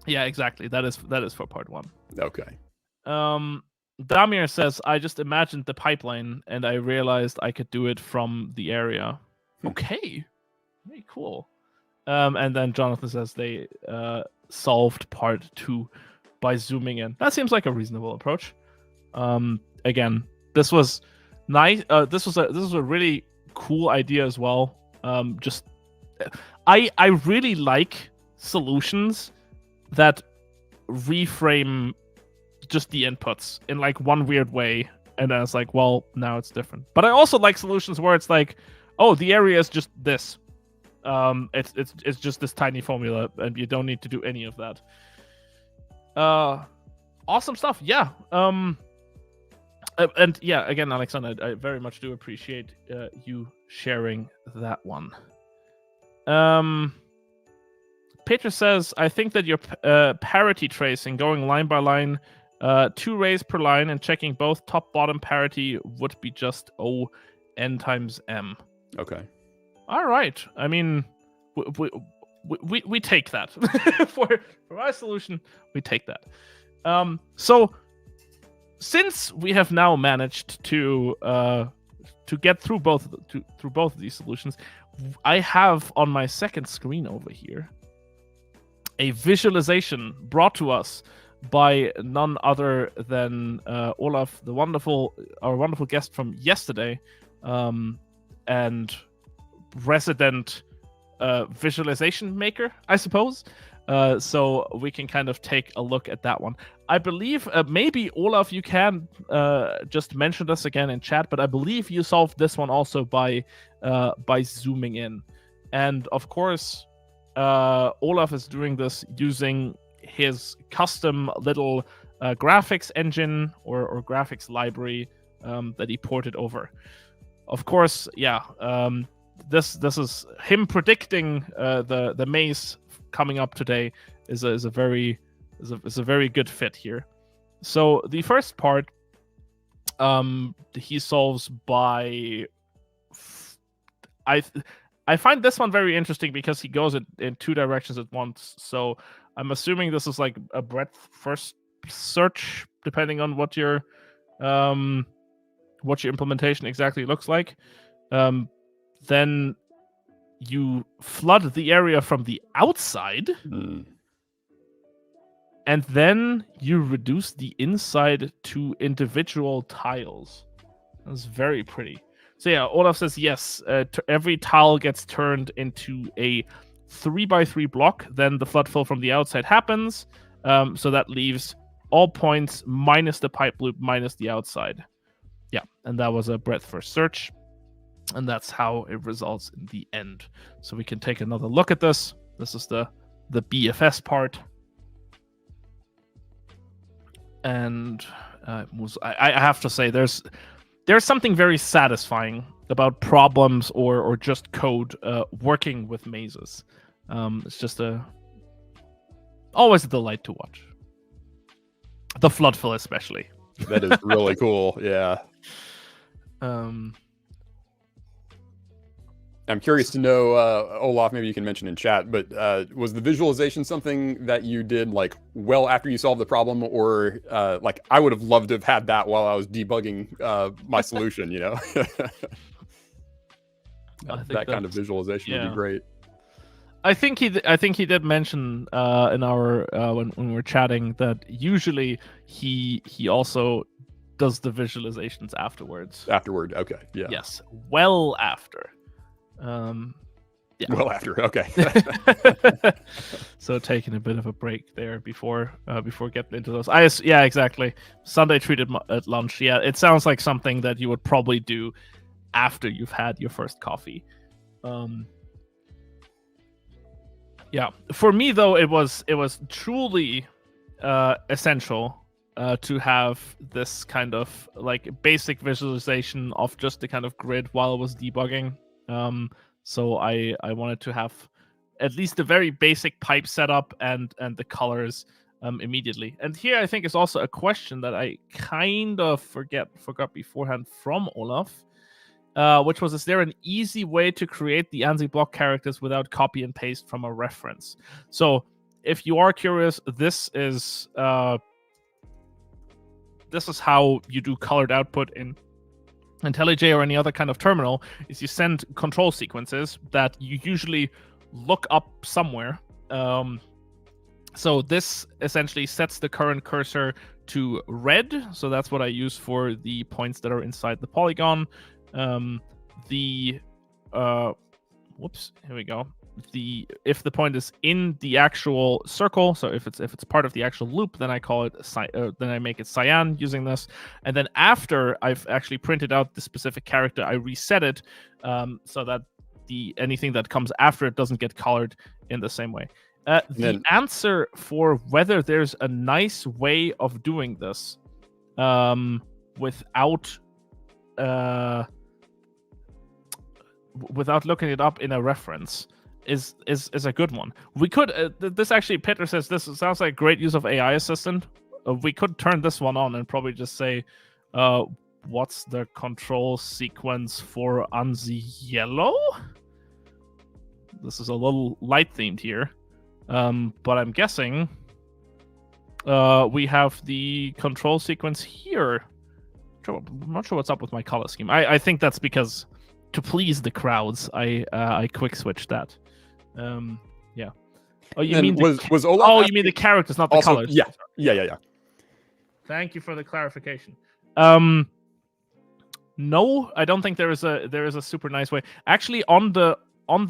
Yeah, exactly. That is for part 1. Okay. Damir says, I just imagined the pipeline and I realized I could do it from the area. Okay. Very cool. And then Jonathan says they solved part 2 by zooming in. That seems like a reasonable approach. Again, this was nice. This was a really cool idea as well. I really like solutions that reframe just the inputs in like one weird way, and then it's like, well, now it's different. But I also like solutions where it's like, oh, the area is just this. It's just this tiny formula, and you don't need to do any of that. Awesome stuff. Yeah. And yeah, again, Alexander, I very much do appreciate you sharing that one. Peter says, I think that your parity tracing, going line by line, 2 rays per line, and checking both top-bottom parity would be just O n times m. Okay. All right. I mean, we take that for our solution. We take that. So since we have now managed to get through both of these solutions, I have on my second screen over here a visualization brought to us by none other than Olaf, our wonderful guest from yesterday, and resident visualization maker, I suppose. So we can kind of take a look at that one. I believe maybe Olaf, you can just mention this again in chat, but I believe you solved this one also by zooming in. And of course, Olaf is doing this using his custom little graphics engine or graphics library that he ported over. Of course, yeah. This is him predicting the maze coming up today is a very good fit here. So the first part, he solves by. I find this one very interesting because he goes in two directions at once. So I'm assuming this is like a breadth first search, depending on what your implementation exactly looks like. Then you flood the area from the outside, and then you reduce the inside to individual tiles. That's very pretty. So yeah, Olaf says yes. Every tile gets turned into a 3x3 block. Then the flood fill from the outside happens. So that leaves all points minus the pipe loop minus the outside. Yeah, and that was a breadth first search. And that's how it results in the end. So we can take another look at this. This is the BFS part. And I have to say, there's something very satisfying about problems or just code working with mazes. It's just always a delight to watch. The flood fill especially. That is really cool, yeah. I'm curious to know, Olaf, maybe you can mention in chat, but was the visualization something that you did like well after you solved the problem, or like I would have loved to have had that while I was debugging my solution, you know? That kind of visualization would be great. I think he did mention in our when we were chatting that usually he also does the visualizations afterwards. Afterward, okay, yeah. Yes, well after. Yeah. Well after, okay. So taking a bit of a break there before getting into those. Yeah, exactly. Sunday treated at lunch. Yeah, it sounds like something that you would probably do after you've had your first coffee. Yeah, for me though, it was truly essential to have this kind of like basic visualization of just the kind of grid while I was debugging. So I wanted to have at least a very basic pipe setup and the colors immediately. And here I think is also a question that I kind of forgot beforehand from Olaf, which was, is there an easy way to create the ANSI block characters without copy and paste from a reference? So if you are curious, this is how you do colored output in IntelliJ or any other kind of terminal. Is you send control sequences that you usually look up somewhere. So this essentially sets the current cursor to red. So that's what I use for the points that are inside the polygon. Here we go. If the point is in the actual circle, so if it's part of the actual loop, then I call it then I make it cyan using this, and then after I've actually printed out the specific character, I reset it so that anything that comes after it doesn't get colored in the same way. The answer for whether there's a nice way of doing this without looking it up in a reference is a good one. We could this actually, Peter says this sounds like great use of AI assistant. We could turn this one on and probably just say what's the control sequence for ANSI yellow? This is a little light themed here, but I'm guessing we have the control sequence here. I'm not sure what's up with my color scheme. I think that's because to please the crowds, I quick switched that. Yeah. Oh, you mean was Olaf? Oh, you mean the characters, not the colors? Yeah. Thank you for the clarification. No, I don't think there is a super nice way. Actually, on the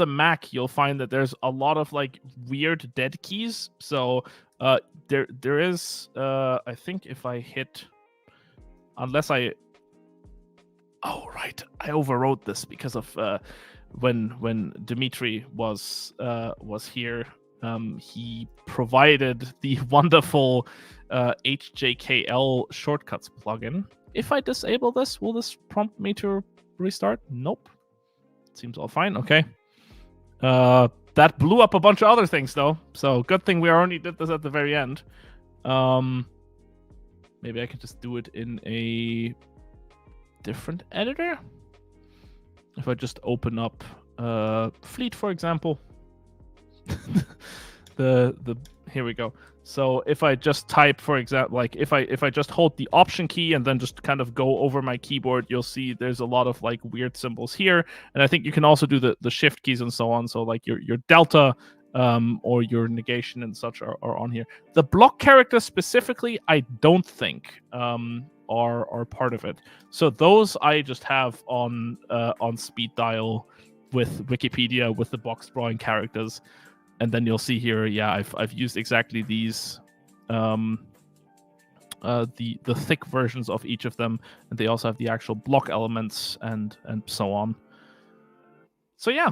Mac, you'll find that there's a lot of like weird dead keys. So there is I think if I hit, unless I, oh right, I overwrote this because of when Dimitri was here. He provided the wonderful HJKL shortcuts plugin. If I disable this, will this prompt me to restart? Nope. Seems all fine. Okay. That blew up a bunch of other things, though. So good thing we only did this at the very end. Maybe I can just do it in a different editor. If I just open up Fleet, for example. Here we go. So if I just type, for example, like if I just hold the Option key and then just kind of go over my keyboard, you'll see there's a lot of like weird symbols here. And I think you can also do the Shift keys and so on. So like your Delta or your negation and such are on here. The block characters specifically, I don't think are part of it. So those I just have on speed dial with Wikipedia with the box drawing characters. And then you'll see here, yeah, I've used exactly these, the thick versions of each of them, and they also have the actual block elements and so on. So yeah,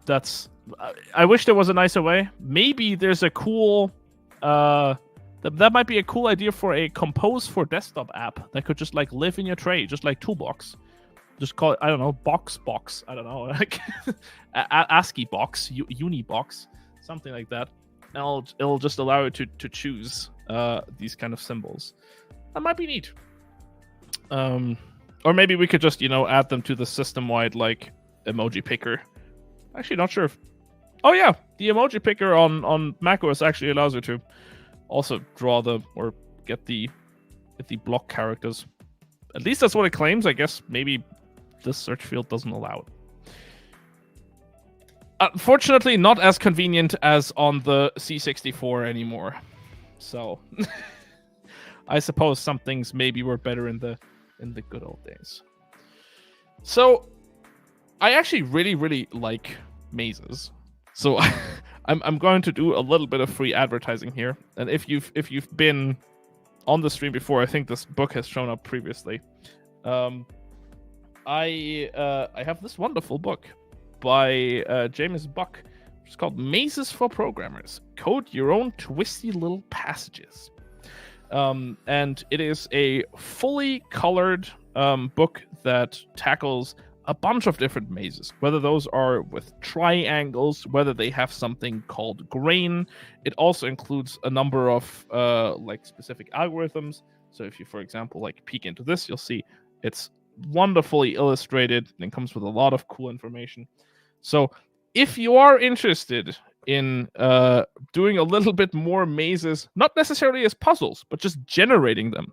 that's. I wish there was a nicer way. Maybe there's a cool. That might be a cool idea for a compose for desktop app that could just like live in your tray, just like Toolbox. Just call it, I don't know, box. I don't know, like ASCII box, uni box, something like that. And it'll just allow you to choose these kind of symbols. That might be neat. Or maybe we could just, add them to the system-wide like emoji picker. Actually, not sure if. Oh yeah, the emoji picker on macOS actually allows you to also draw or get the block characters. At least that's what it claims. I guess maybe this search field doesn't allow it. Unfortunately, not as convenient as on the C64 anymore. So, I suppose some things maybe were better in the good old days. So, I actually really, really like mazes. So, I'm going to do a little bit of free advertising here. And if you've been on the stream before, I think this book has shown up previously. I have this wonderful book by James Buck. It's called Mazes for Programmers. Code your own twisty little passages. And it is a fully colored book that tackles a bunch of different mazes, whether those are with triangles, whether they have something called grain. It also includes a number of like specific algorithms. So if you, for example, like peek into this, you'll see it's wonderfully illustrated and comes with a lot of cool information. So if you are interested in doing a little bit more mazes, not necessarily as puzzles, but just generating them,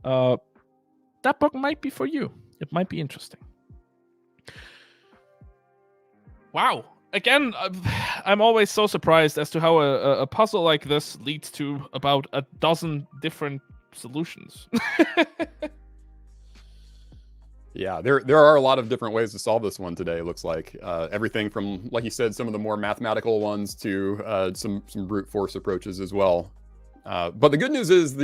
that book might be for you. It might be interesting. Wow. Again, I'm always so surprised as to how a puzzle like this leads to about a dozen different solutions. Yeah, there are a lot of different ways to solve this one today, it looks like. Everything from, like you said, some of the more mathematical ones to some brute force approaches as well. But the good news is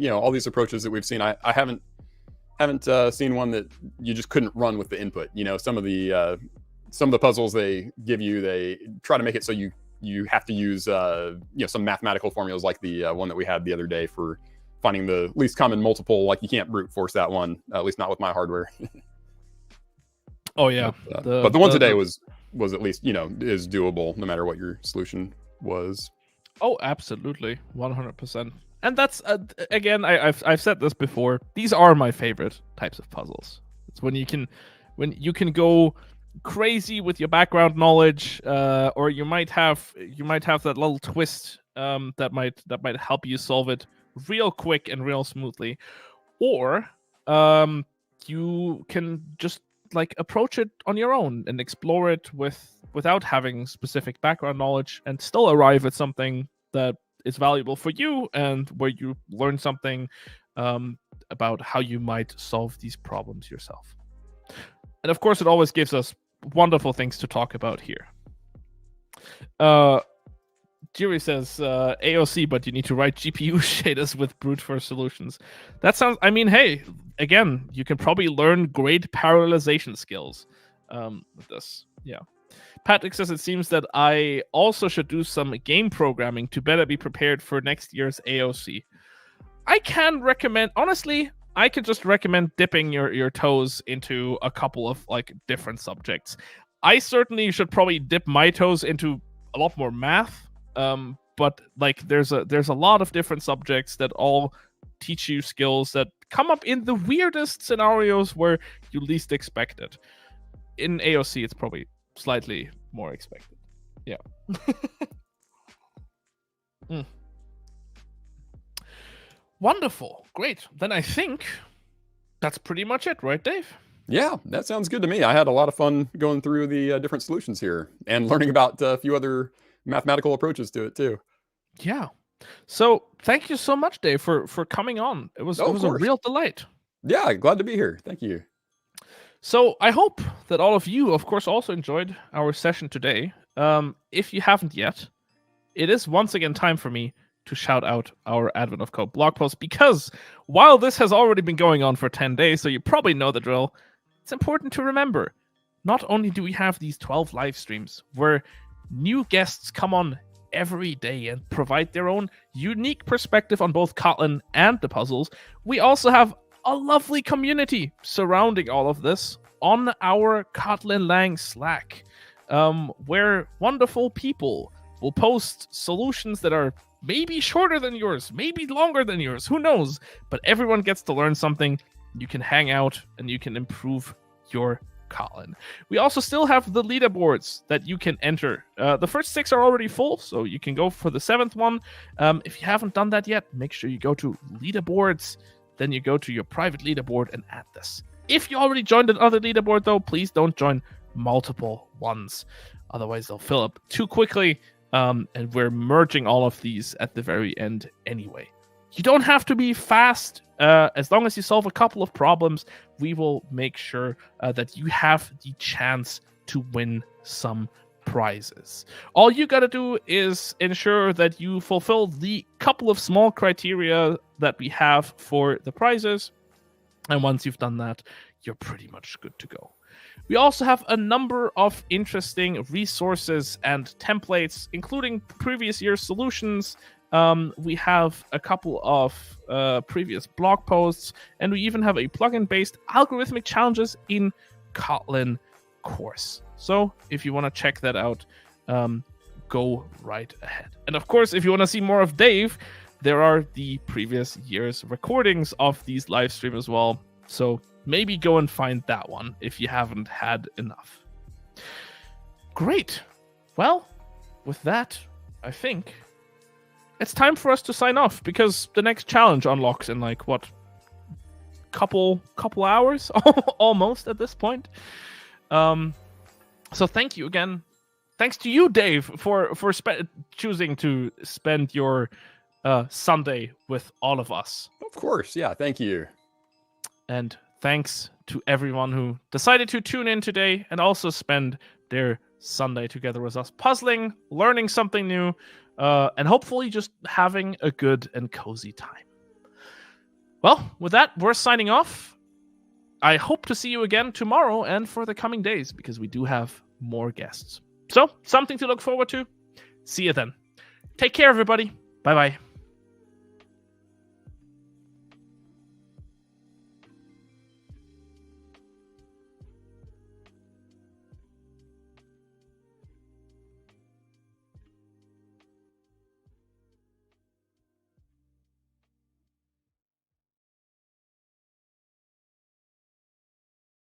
all these approaches that we've seen, I haven't seen one that you just couldn't run with the input. Some of the puzzles they give you, they try to make it so you have to use some mathematical formulas, like the one that we had the other day for finding the least common multiple. Like, you can't brute force that one, at least not with my hardware. Oh yeah, but the one today was at least is doable no matter what your solution was. Oh, absolutely, 100%. And that's again, I've said this before. These are my favorite types of puzzles. It's when you can go crazy with your background knowledge, or you might have that little twist that might help you solve it real quick and real smoothly, or you can just like approach it on your own and explore it without having specific background knowledge and still arrive at something that is valuable for you and where you learn something about how you might solve these problems yourself. And of course, it always gives us wonderful things to talk about here. Jiri says AOC, but you need to write GPU shaders with brute force solutions. That sounds, I mean, hey, again, you can probably learn great parallelization skills with this. Yeah. Patrick says it seems that I also should do some game programming to better be prepared for next year's AOC. I can recommend, honestly, I could just recommend dipping your toes into a couple of like different subjects. I certainly should probably dip my toes into a lot more math, but like there's a lot of different subjects that all teach you skills that come up in the weirdest scenarios where you least expect it. In AOC, it's probably slightly more expected. Yeah. Wonderful. Great. Then I think that's pretty much it, right, Dave? Yeah, that sounds good to me. I had a lot of fun going through the different solutions here and learning about a few other mathematical approaches to it too. Yeah. So thank you so much, Dave, for coming on. It was a real delight. Yeah, glad to be here. Thank you. So I hope that all of you, of course, also enjoyed our session today. If you haven't yet, it is once again time for me to shout out our Advent of Code blog post, because while this has already been going on for 10 days, so you probably know the drill, it's important to remember, not only do we have these 12 live streams where new guests come on every day and provide their own unique perspective on both Kotlin and the puzzles, we also have a lovely community surrounding all of this on our Kotlin Lang Slack, where wonderful people will post solutions that are maybe shorter than yours, maybe longer than yours, who knows? But everyone gets to learn something. You can hang out and you can improve your Kotlin. We also still have the leaderboards that you can enter. The first 6 are already full, so you can go for the 7th one. If you haven't done that yet, make sure you go to leaderboards, then you go to your private leaderboard and add this. If you already joined another leaderboard, though, please don't join multiple ones. Otherwise, they'll fill up too quickly. And we're merging all of these at the very end anyway. You don't have to be fast. As long as you solve a couple of problems, we will make sure that you have the chance to win some prizes. All you got to do is ensure that you fulfill the couple of small criteria that we have for the prizes. And once you've done that, you're pretty much good to go. We also have a number of interesting resources and templates, including previous year's solutions. We have a couple of previous blog posts, and we even have a plugin-based algorithmic challenges in Kotlin course. So if you want to check that out, go right ahead. And of course, if you want to see more of Dave, there are the previous year's recordings of these live streams as well. So maybe go and find that one if you haven't had enough. Great. Well, with that, I think it's time for us to sign off, because the next challenge unlocks in like what, couple hours almost at this point. So thank you again. Thanks to you, Dave, for choosing to spend your Sunday with all of us. Of course, yeah. Thank you. And thanks to everyone who decided to tune in today and also spend their Sunday together with us, puzzling, learning something new, and hopefully just having a good and cozy time. Well, with that, we're signing off. I hope to see you again tomorrow and for the coming days, because we do have more guests. So, something to look forward to. See you then. Take care, everybody. Bye-bye.